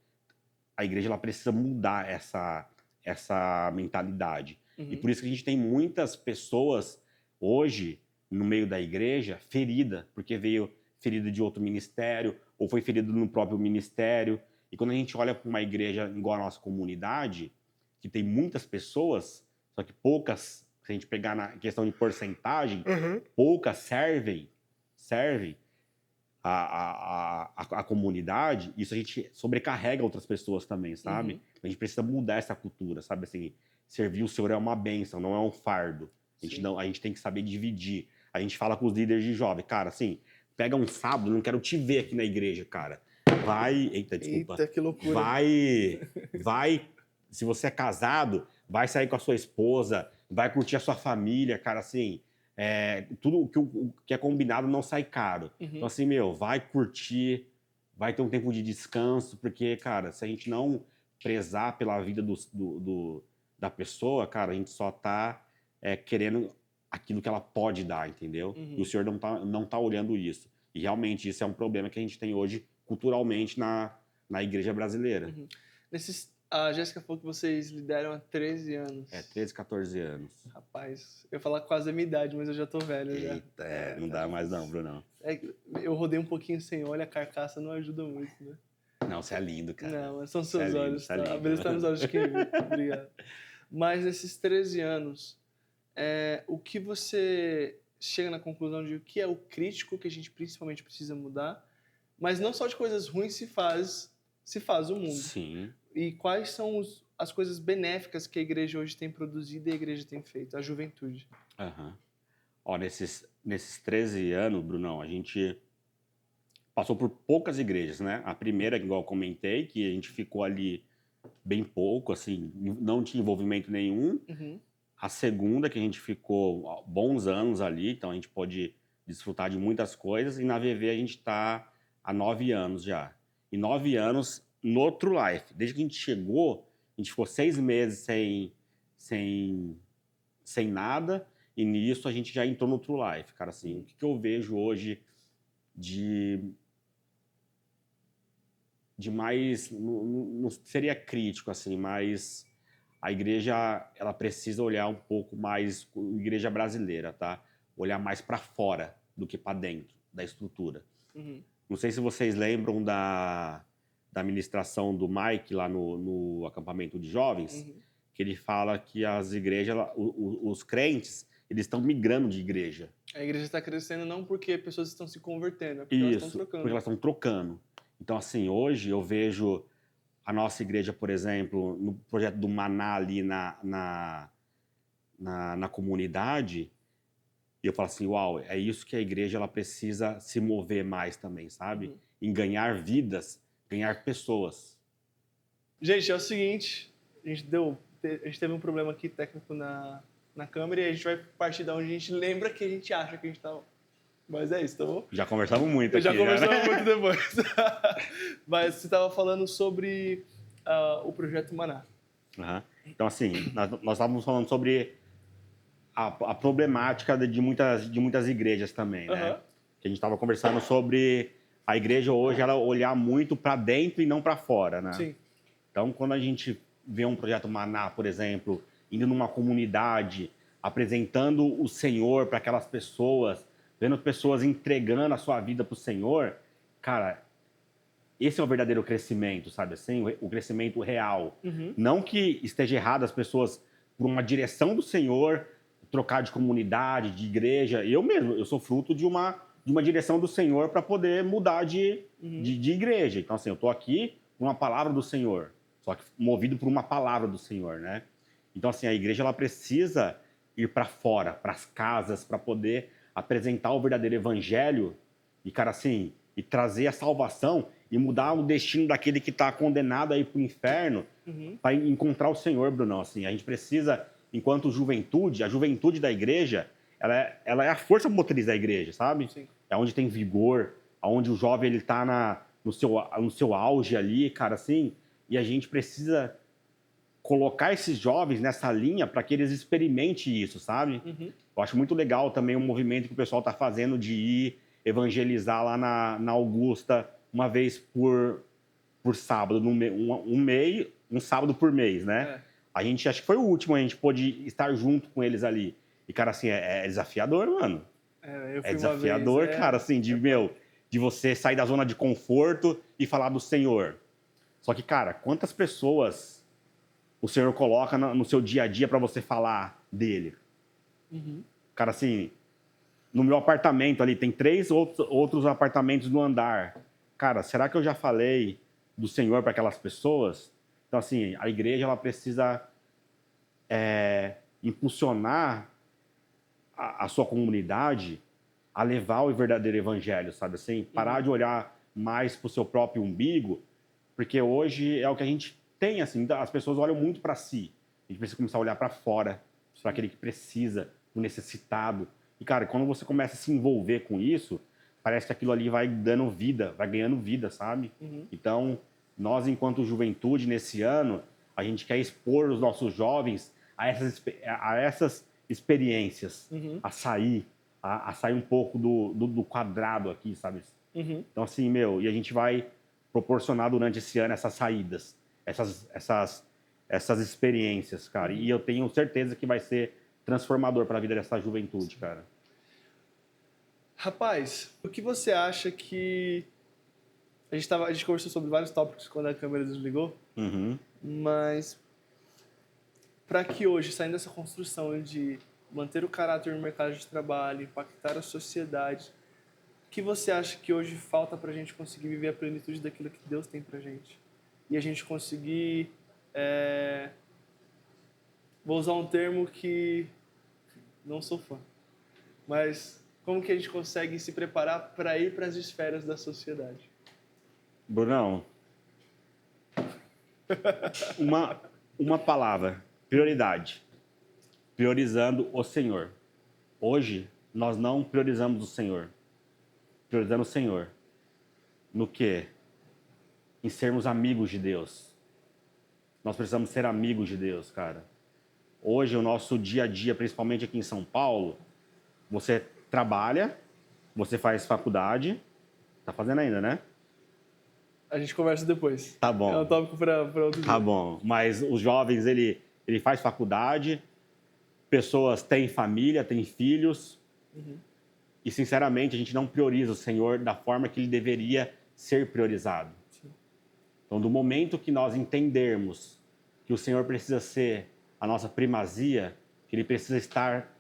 a igreja ela precisa mudar essa mentalidade. E por isso que a gente tem muitas pessoas hoje no meio da igreja ferida, porque veio ferida de outro ministério, ou foi ferido no próprio ministério. E quando a gente olha para uma igreja igual a nossa comunidade, que tem muitas pessoas, só que poucas, se a gente pegar na questão de porcentagem, poucas servem a comunidade, isso a gente sobrecarrega outras pessoas também, sabe? A gente precisa mudar essa cultura, sabe? Assim, servir o Senhor é uma bênção, não é um fardo. A gente tem que saber dividir. A gente fala com os líderes de jovem, cara, assim, pega um sábado, não quero te ver aqui na igreja, cara. Vai... Eita, desculpa. Eita, que loucura. Vai... Se você é casado, vai sair com a sua esposa, vai curtir a sua família, cara, assim... tudo o que é combinado não sai caro. Então, assim, vai curtir, vai ter um tempo de descanso, porque, cara, se a gente não prezar pela vida da pessoa, cara, a gente só tá querendo aquilo que ela pode dar, entendeu? Uhum. E o Senhor não tá olhando isso. E realmente isso é um problema que a gente tem hoje culturalmente na igreja brasileira. Uhum. A Jéssica falou que vocês lideram há 13 anos. 13, 14 anos. Rapaz, eu ia falar quase a minha idade, mas eu já tô velho já. Eita, não dá mais não, Brunão. Eu rodei um pouquinho sem olho, a carcaça não ajuda muito, né? Não, você é lindo, cara. Não, mas são Você é seus lindo, olhos, você é tá? lindo. A beleza tá nos olhos de quem vê. Obrigado. Mas nesses 13 anos, o que você chega na conclusão de o que é o crítico que a gente principalmente precisa mudar, mas não só de coisas ruins se faz o mundo. Sim. E quais são as coisas benéficas que a igreja hoje tem produzido e a igreja tem feito, a juventude? Aham. Ó, nesses 13 anos, Brunão, a gente passou por poucas igrejas, né? A primeira, igual eu comentei, que a gente ficou ali bem pouco, assim, não tinha envolvimento nenhum. Uhum. A segunda, que a gente ficou bons anos ali, então a gente pode desfrutar de muitas coisas. E na VV a gente está há 9 anos já. E 9 anos no True Life. Desde que a gente chegou, a gente ficou 6 meses sem nada. E nisso a gente já entrou no True Life, cara. Assim, o que eu vejo hoje de mais... Não seria crítico, assim, mas... A igreja, ela precisa olhar um pouco mais, a igreja brasileira, tá? Olhar mais para fora do que para dentro da estrutura. Uhum. Não sei se vocês lembram da ministração do Mike lá no acampamento de jovens, que ele fala que as igrejas, os crentes, eles estão migrando de igreja. A igreja está crescendo não porque pessoas estão se convertendo, é porque elas estão trocando. Porque elas estão trocando. Então, assim, hoje eu vejo a nossa igreja, por exemplo, no projeto do Maná ali na comunidade, e eu falo assim, uau, é isso que a igreja ela precisa se mover mais também, sabe? Em ganhar vidas, ganhar pessoas. Gente, é o seguinte, a gente teve um problema aqui técnico na câmera e a gente vai partir da onde a gente lembra que a gente acha que a gente tá... Mas é isso, tá bom? Já conversamos muito aqui. Já conversamos né? muito depois. Mas você estava falando sobre o Projeto Maná. Uhum. Então, assim, nós estávamos falando sobre a problemática de muitas igrejas também, né? Uhum. Que a gente estava conversando sobre a igreja hoje ela olhar muito para dentro e não para fora, né? Sim. Então, quando a gente vê um projeto Maná, por exemplo, indo numa comunidade, apresentando o Senhor para aquelas pessoas, vendo pessoas entregando a sua vida para o Senhor, cara, esse é o verdadeiro crescimento, sabe assim? O crescimento real. Não que esteja errado as pessoas, por uma direção do Senhor, trocar de comunidade, de igreja. Eu sou fruto de uma direção do Senhor para poder mudar de igreja. Então, assim, eu estou aqui por uma palavra do Senhor, só que movido por uma palavra do Senhor, né? Então, assim, a igreja ela precisa ir para fora, para as casas, para poder apresentar o verdadeiro evangelho e, cara, assim, e trazer a salvação e mudar o destino daquele que está condenado a ir para o inferno para encontrar o Senhor, Bruno. Assim, a gente precisa, enquanto juventude, a juventude da igreja, ela é a força motriz da igreja, sabe? Sim. É onde tem vigor, onde o jovem ele está no seu auge ali, cara, assim, e a gente precisa colocar esses jovens nessa linha para que eles experimentem isso, sabe? Eu acho muito legal também o movimento que o pessoal está fazendo de ir evangelizar lá na Augusta uma vez por sábado, um sábado por mês, né? A gente, acho que foi o último, a gente pôde estar junto com eles ali. E, cara, assim, é desafiador, mano. Eu fui É desafiador, cara, assim, de você sair da zona de conforto e falar do Senhor. Só que, cara, quantas pessoas o Senhor coloca no seu dia a dia para você falar dele? Cara, assim, no meu apartamento ali, tem 3 outros apartamentos no andar. Cara, será que eu já falei do Senhor para aquelas pessoas? Então, assim, a igreja ela precisa impulsionar a sua comunidade a levar o verdadeiro evangelho, sabe assim? Parar de olhar mais para o seu próprio umbigo, porque hoje é o que a gente tem, assim, as pessoas olham muito para si. A gente precisa começar a olhar para fora, para aquele que precisa, o necessitado. E, cara, quando você começa a se envolver com isso, parece que aquilo ali vai dando vida, vai ganhando vida, sabe? Então, nós, enquanto juventude, nesse ano, a gente quer expor os nossos jovens a essas experiências, Uhum. a sair um pouco do quadrado aqui, sabe? Uhum. Então, assim, e a gente vai proporcionar durante esse ano essas saídas, essas experiências, cara. E eu tenho certeza que vai ser transformador para a vida dessa juventude, cara. Rapaz, o que você acha que... A gente conversou sobre vários tópicos quando a câmera desligou, Uhum. mas para que hoje, saindo dessa construção de manter o caráter no mercado de trabalho, impactar a sociedade, o que você acha que hoje falta para a gente conseguir viver a plenitude daquilo que Deus tem para gente? E a gente conseguir... Vou usar um termo que não sou fã, mas como que a gente consegue se preparar para ir para as esferas da sociedade? Brunão, uma palavra, prioridade. Priorizando o Senhor. Hoje, nós não priorizamos o Senhor. Priorizamos o Senhor. No quê? Em sermos amigos de Deus. Nós precisamos ser amigos de Deus, cara. Hoje, o nosso dia a dia, principalmente aqui em São Paulo, você trabalha, você faz faculdade. Tá fazendo ainda, né? A gente conversa depois. Tá bom. É um tópico para outro dia. Tá bom. Mas os jovens, ele faz faculdade, pessoas têm família, têm filhos. E, sinceramente, a gente não prioriza o Senhor da forma que ele deveria ser priorizado. Sim. Então, do momento que nós entendermos que o Senhor precisa ser a nossa primazia, que ele precisa estar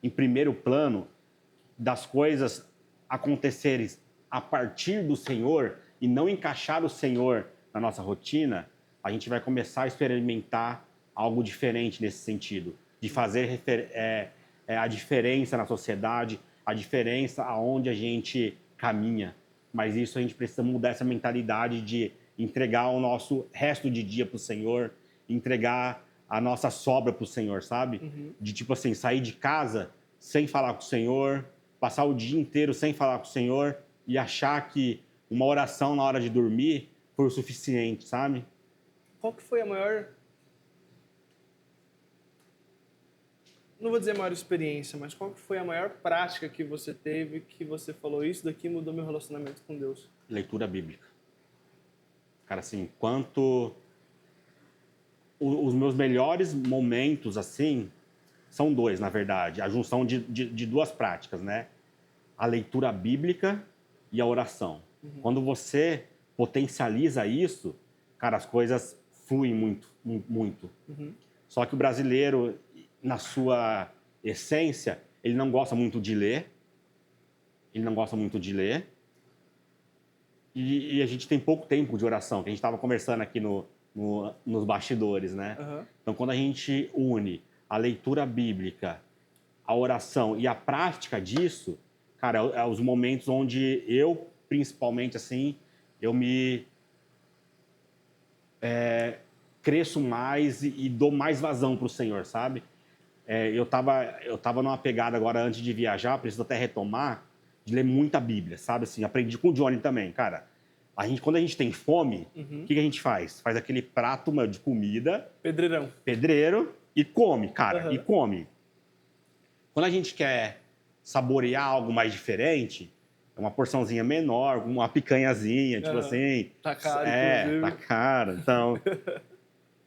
em primeiro plano, das coisas acontecerem a partir do Senhor e não encaixar o Senhor na nossa rotina, a gente vai começar a experimentar algo diferente nesse sentido, de fazer a diferença na sociedade, a diferença aonde a gente caminha. Mas isso a gente precisa mudar essa mentalidade de entregar o nosso resto de dia para o Senhor, entregar a nossa sobra para o Senhor, sabe? De tipo assim, sair de casa sem falar com o Senhor, passar o dia inteiro sem falar com o Senhor e achar que uma oração na hora de dormir foi o suficiente, sabe? Qual que foi a maior... Não vou dizer a maior experiência, mas qual que foi a maior prática que você teve que você falou, isso daqui mudou meu relacionamento com Deus? Leitura bíblica. Cara, assim, os meus melhores momentos, assim, são dois, na verdade. A junção de duas práticas, né? A leitura bíblica e a oração. Quando você potencializa isso, cara, as coisas fluem muito, muito. Só que o brasileiro, na sua essência, ele não gosta muito de ler. Ele não gosta muito de ler. E a gente tem pouco tempo de oração, que a gente estava conversando aqui nos bastidores, né? Então, quando a gente une a leitura bíblica, a oração e a prática disso, cara, é os momentos onde eu, principalmente, assim, eu me cresço mais e dou mais vazão para o Senhor, sabe? Eu tava numa pegada agora, antes de viajar, preciso até retomar, de ler muita Bíblia, sabe? Assim, aprendi com o Johnny também, cara. Quando a gente tem fome, o que a gente faz? Faz aquele prato de comida... Pedreirão. Pedreiro, e come, cara, e come. Quando a gente quer saborear algo mais diferente, é uma porçãozinha menor, uma picanhazinha, tipo assim... Tá caro, inclusive. Tá caro. Então,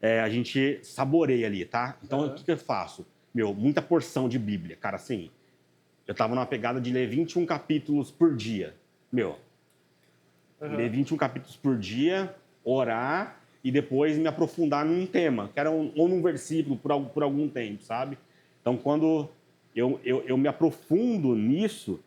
a gente saboreia ali, tá? Então, o que eu faço? Muita porção de Bíblia, cara, assim... Eu tava numa pegada de ler 21 capítulos por dia. Ler 21 capítulos por dia, orar e depois me aprofundar num tema, que era ou num versículo por algum tempo, sabe? Então, quando eu me aprofundo nisso,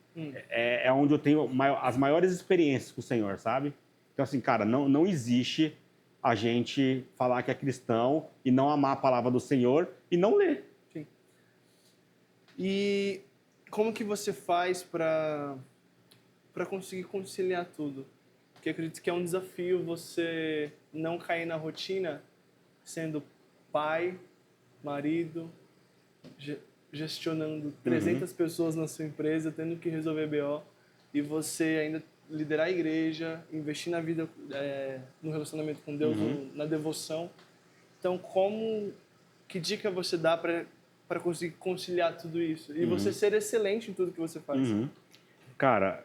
é onde eu tenho as maiores experiências com o Senhor, sabe? Então, assim, cara, não existe a gente falar que é cristão e não amar a palavra do Senhor e não ler. Sim. E como que você faz para conseguir conciliar tudo? Porque eu acredito que é um desafio você não cair na rotina sendo pai, marido, gestionando 300 pessoas na sua empresa, tendo que resolver BO, e você ainda liderar a igreja, investir na vida, no relacionamento com Deus, na devoção. Então, que dica você dá para para conseguir conciliar tudo isso? E você ser excelente em tudo que você faz? Cara,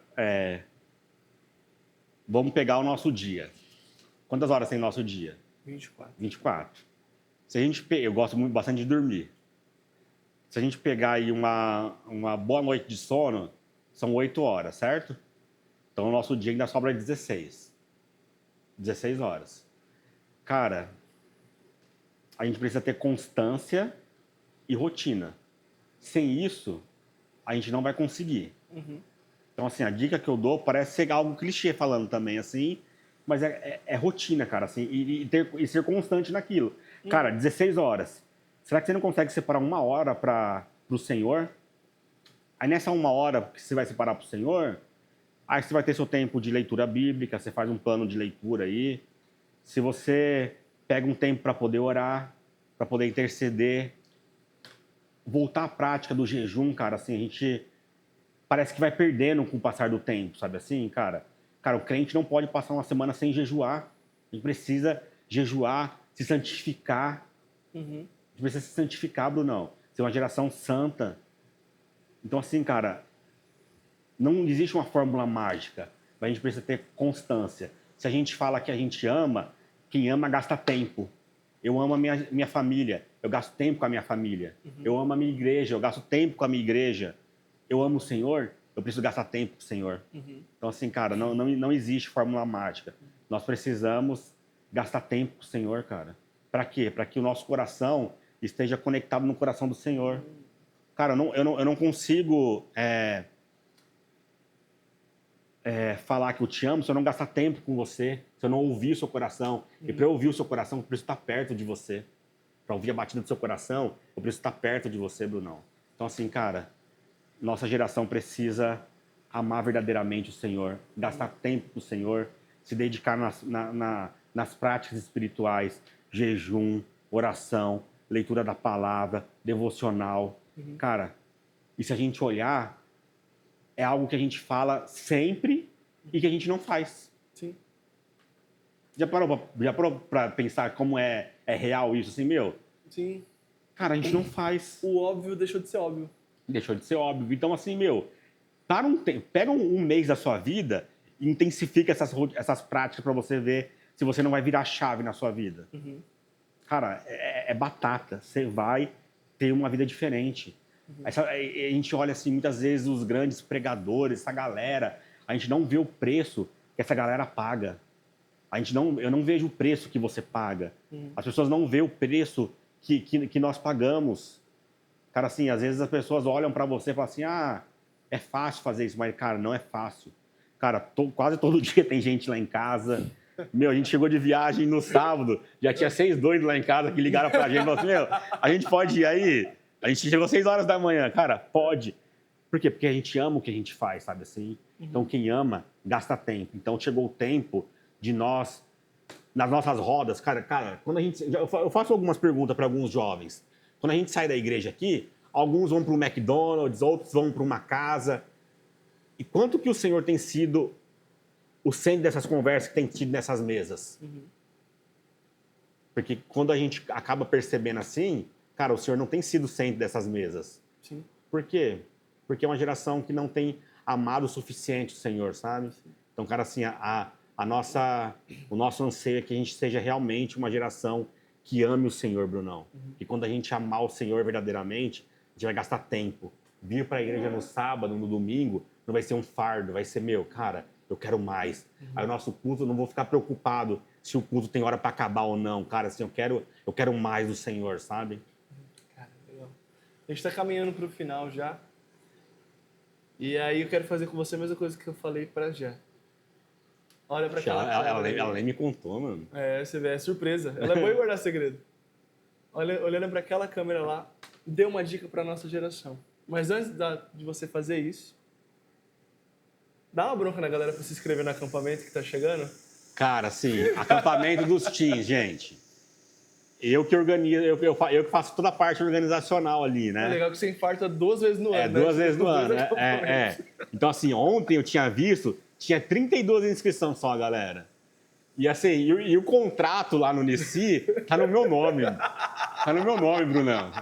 vamos pegar o nosso dia. Quantas horas tem nosso dia? 24. 24. Se a gente eu gosto bastante de dormir. Se a gente pegar aí uma boa noite de sono, são 8 horas, certo? Então o nosso dia ainda sobra 16. 16 horas. Cara, a gente precisa ter constância e rotina. Sem isso, a gente não vai conseguir. Então, assim, a dica que eu dou parece ser algo clichê falando também, assim, mas é rotina, cara, assim, e ser constante naquilo. Cara, 16 horas. Será que você não consegue separar 1 hora para o Senhor? Aí nessa 1 hora que você vai separar para o Senhor, aí você vai ter seu tempo de leitura bíblica, você faz um plano de leitura aí. Se você pega um tempo para poder orar, para poder interceder, voltar à prática do jejum, cara, assim, a gente parece que vai perdendo com o passar do tempo, sabe assim, cara? Cara, o crente não pode passar uma semana sem jejuar. A gente precisa jejuar, se santificar. A gente precisa se santificar, Brunão. Ser uma geração santa. Então, assim, cara, não existe uma fórmula mágica, mas a gente precisa ter constância. Se a gente fala que a gente ama, quem ama gasta tempo. Eu amo a minha família, eu gasto tempo com a minha família. Eu amo a minha igreja, eu gasto tempo com a minha igreja. Eu amo o Senhor, eu preciso gastar tempo com o Senhor. Então, assim, cara, não existe fórmula mágica. Nós precisamos gastar tempo com o Senhor, cara. Para quê? Para que o nosso coração esteja conectado no coração do Senhor. Cara, eu não consigo falar que eu te amo se eu não gastar tempo com você, se eu não ouvir o seu coração. E para eu ouvir o seu coração, eu preciso estar perto de você. Para ouvir a batida do seu coração, eu preciso estar perto de você, Brunão. Então, assim, cara, nossa geração precisa amar verdadeiramente o Senhor, gastar tempo com o Senhor, se dedicar nas práticas espirituais, jejum, oração, leitura da palavra, devocional. Cara, e se a gente olhar, é algo que a gente fala sempre e que a gente não faz. Sim. Já parou pra pensar como é real isso, assim, meu? Sim. Cara, a gente não faz. O óbvio deixou de ser óbvio. Deixou de ser óbvio. Então, assim, meu, pega um mês da sua vida e intensifica essas práticas para você ver se você não vai virar chave na sua vida. Cara, é batata. Você vai ter uma vida diferente. A gente olha, assim, muitas vezes os grandes pregadores, essa galera, a gente não vê o preço que essa galera paga. Eu não vejo o preço que você paga. As pessoas não veem o preço que nós pagamos. Cara, assim, às vezes as pessoas olham pra você e falam assim, é fácil fazer isso, mas, cara, não é fácil. Cara, quase todo dia tem gente lá em casa. Meu, a gente chegou de viagem no sábado, já tinha 6 doidos lá em casa que ligaram pra gente e falaram assim, meu, a gente pode ir aí? A gente chegou 6 horas da manhã. Cara, pode. Por quê? Porque a gente ama o que a gente faz, sabe assim? Então, quem ama, gasta tempo. Então, chegou o tempo de nós, nas nossas rodas, cara, quando a gente... Eu faço algumas perguntas para alguns jovens. Quando a gente sai da igreja aqui, alguns vão para o McDonald's, outros vão para uma casa. E quanto que o Senhor tem sido o centro dessas conversas que tem tido nessas mesas? Porque quando a gente acaba percebendo assim, cara, o Senhor não tem sido o centro dessas mesas. Sim. Por quê? Porque é uma geração que não tem amado o suficiente o Senhor, sabe? Então, cara, assim, o nosso anseio é que a gente seja realmente uma geração que ame o Senhor, Brunão. E quando a gente amar o Senhor verdadeiramente, a gente vai gastar tempo. Vir para a igreja no sábado, no domingo, não vai ser um fardo, vai ser, meu, cara, eu quero mais. Aí o nosso culto, eu não vou ficar preocupado se o culto tem hora para acabar ou não. Cara, assim, eu quero mais do Senhor, sabe? Cara, legal. A gente tá caminhando pro final já. E aí eu quero fazer com você a mesma coisa que eu falei pra Jé. Olha pra aquela câmera. Ela nem me contou, mano. Você vê, é surpresa. Ela é boa em guardar segredo. Olhando pra aquela câmera lá, dê uma dica pra nossa geração. Mas antes de você fazer isso, dá uma bronca na galera pra se inscrever no acampamento que tá chegando. Cara, assim, acampamento dos teens, gente. Eu que organizo, eu que faço toda a parte organizacional ali, né? É legal que você infarta 2 vezes no ano, né? 2 vezes no ano. Acampamentos. Então, assim, ontem eu tinha visto, tinha 32 inscrições só, galera. E assim, e o contrato lá no Nici tá no meu nome. Tá no meu nome, Brunão.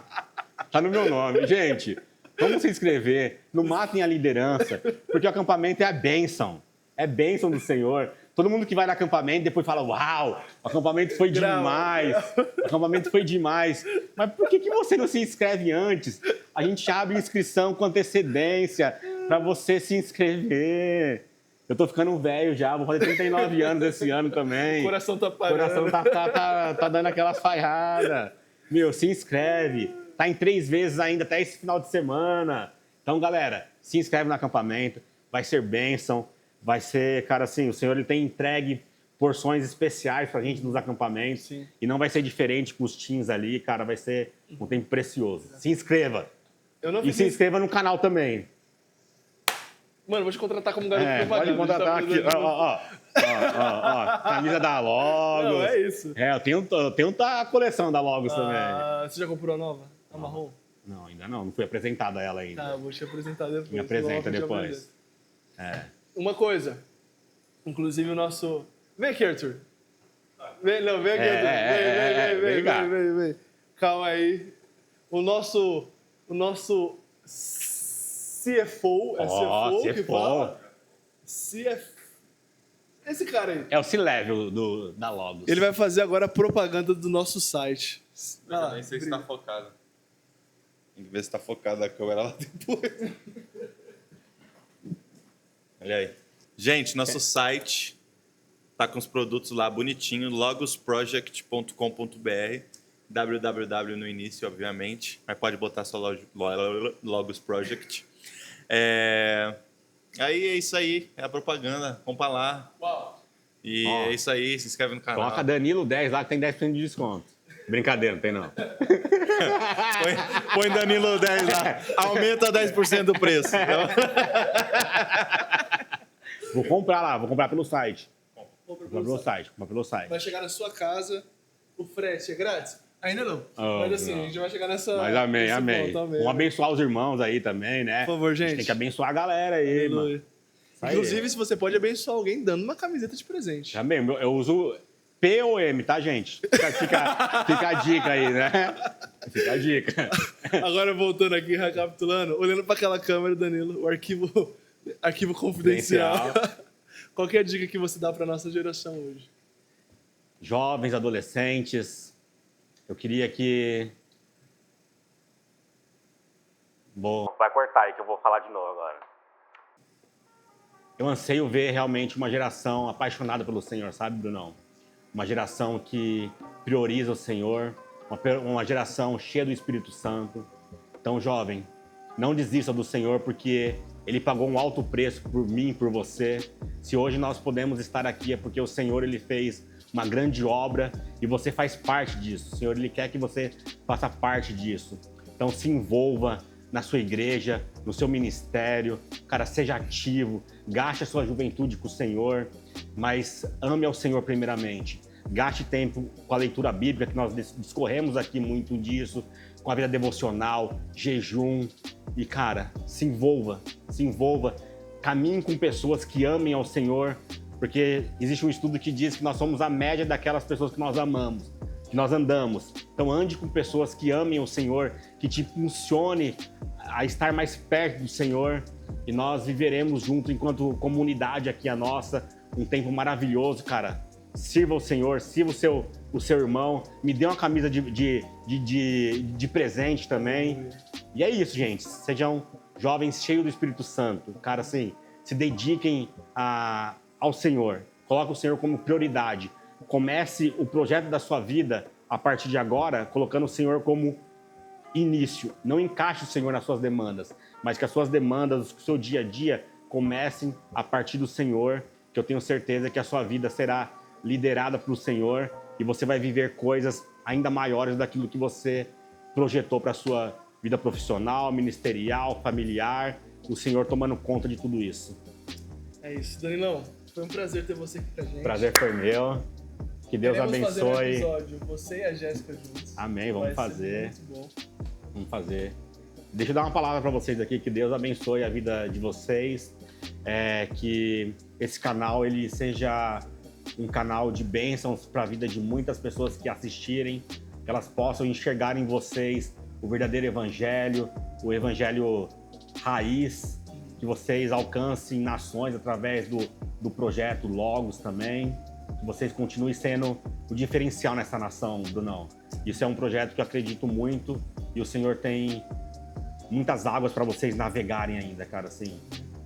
Tá no meu nome. Gente, vamos se inscrever. Não matem a liderança, porque o acampamento é a bênção. É bênção do Senhor. Todo mundo que vai no acampamento depois fala, uau, o acampamento foi demais. O acampamento foi demais. Mas por que você não se inscreve antes? A gente abre inscrição com antecedência para você se inscrever. Eu tô ficando velho já, vou fazer 39 anos esse ano também. O coração tá parando. O coração tá dando aquelas falhadas. Meu, se inscreve. Tá em 3 vezes ainda até esse final de semana. Então, galera, se inscreve no acampamento. Vai ser bênção. Vai ser, cara, assim, o Senhor ele tem entregue porções especiais pra gente nos acampamentos. Sim. E não vai ser diferente com os teens ali, cara. Vai ser um tempo precioso. Se inscreva. E se inscreva no canal também. Mano, vou te contratar como garoto propaganda. Pode contratar aqui. Ó. Camisa da Logos. Não, é isso. Eu tenho a coleção da Logos também. Você já comprou a nova? A marrom? Não, ainda não. Não fui apresentada a ela ainda. Tá, vou te apresentar depois. Me apresenta depois. Uma coisa. Inclusive o nosso... Vem aqui, Arthur. Vem aqui, Arthur. Vem. Calma aí. O nosso CFO, CFO que fala? Esse cara aí. É o C-Level da Logos. Ele vai fazer agora a propaganda do nosso site. Eu nem sei se tá focado. Tem que ver se tá focado a câmera lá depois. Olha aí. Gente, nosso site tá com os produtos lá bonitinho, logosproject.com.br. www no início, obviamente, mas pode botar só Logos Project. Aí é isso aí, é a propaganda, compra lá. Uau. E é isso aí, se inscreve no canal. Coloca Danilo 10 lá que tem 10% de desconto. Brincadeira, não tem não. Põe Danilo 10 lá, aumenta 10% do preço. Vou comprar pelo site. Comprar pelo site. Vai chegar na sua casa, o frete é grátis? Ainda não. Oh, mas assim, não. a gente vai chegar nessa... Mas amém. Ponto, Vamos abençoar os irmãos aí também, né? Por favor, gente. A gente tem que abençoar a galera aí, mano. Inclusive, se você pode abençoar alguém dando uma camiseta de presente. Também, eu uso P ou M, tá, gente? Fica a dica aí, né? Fica a dica. Agora, voltando aqui, recapitulando, olhando para aquela câmera, Danilo, o arquivo confidencial. Qual que é a dica que você dá para nossa geração hoje? Jovens, adolescentes, eu queria que... Vai cortar aí que eu vou falar de novo agora. Eu anseio ver realmente uma geração apaixonada pelo Senhor, sabe, Brunão? Uma geração que prioriza o Senhor, uma geração cheia do Espírito Santo. Então, jovem, não desista do Senhor, porque Ele pagou um alto preço por mim, por você. Se hoje nós podemos estar aqui é porque o Senhor ele fez uma grande obra e você faz parte disso. O Senhor ele quer que você faça parte disso. Então, se envolva na sua igreja, no seu ministério. Cara, seja ativo, gaste a sua juventude com o Senhor, mas ame ao Senhor primeiramente. Gaste tempo com a leitura bíblica, que nós discorremos aqui muito disso, com a vida devocional, jejum. E, cara, se envolva, caminhe com pessoas que amem ao Senhor, porque existe um estudo que diz que nós somos a média daquelas pessoas que nós amamos, que nós andamos. Então, ande com pessoas que amem o Senhor, que te impulsione a estar mais perto do Senhor, e nós viveremos junto enquanto comunidade aqui a nossa, um tempo maravilhoso, cara. Sirva o Senhor, sirva o seu irmão, me dê uma camisa de presente também. E é isso, gente. Sejam jovens cheios do Espírito Santo. Cara, assim, se dediquem ao Senhor. Coloque o Senhor como prioridade. Comece o projeto da sua vida a partir de agora, colocando o Senhor como início. Não encaixe o Senhor nas suas demandas, mas que as suas demandas, o seu dia a dia, comecem a partir do Senhor, que eu tenho certeza que a sua vida será liderada pelo Senhor e você vai viver coisas ainda maiores daquilo que você projetou para a sua vida profissional, ministerial, familiar, o Senhor tomando conta de tudo isso. É isso, Danilão. Foi um prazer ter você aqui com a gente. Prazer foi meu. Que Deus abençoe. Fazer um episódio, você e a Jéssica juntos. Amém, vamos fazer. Muito bom. Vamos fazer. Deixa eu dar uma palavra para vocês aqui, que Deus abençoe a vida de vocês, que esse canal ele seja um canal de bênçãos para a vida de muitas pessoas que assistirem, que elas possam enxergar em vocês o verdadeiro evangelho, o evangelho raiz, que vocês alcancem nações através do projeto Logos também, que vocês continuem sendo o diferencial nessa nação, Brunão. Isso é um projeto que eu acredito muito e o Senhor tem muitas águas para vocês navegarem ainda, cara, assim.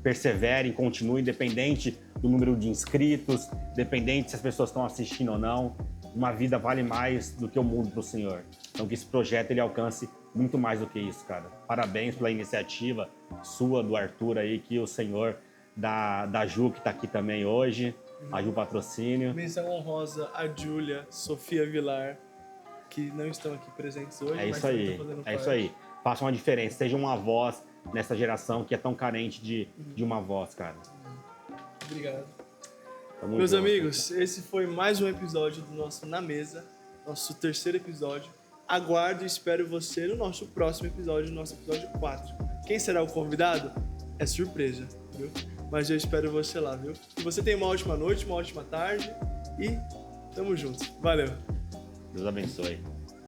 Perseverem, continuem, independente do número de inscritos, independente se as pessoas estão assistindo ou não. Uma vida vale mais do que o mundo pro Senhor. Então que esse projeto ele alcance muito mais do que isso, cara. Parabéns pela iniciativa sua, do Arthur aí, que o Senhor, da Ju, que tá aqui também hoje, a Ju Patrocínio. Menção honrosa a Júlia, Sofia Vilar, que não estão aqui presentes hoje. É isso mas aí, estão fazendo é parte. isso aí. Faça uma diferença, seja uma voz nessa geração que é tão carente de uma voz, cara. Obrigado. Tamo Meus junto. amigos, esse foi mais um episódio do nosso Na Mesa, nosso terceiro episódio. Aguardo e espero você no nosso próximo episódio, nosso episódio 4. Quem será o convidado? É surpresa, viu? Mas eu espero você lá, viu? Que você tenha uma ótima noite, uma ótima tarde e tamo junto. Valeu! Deus abençoe.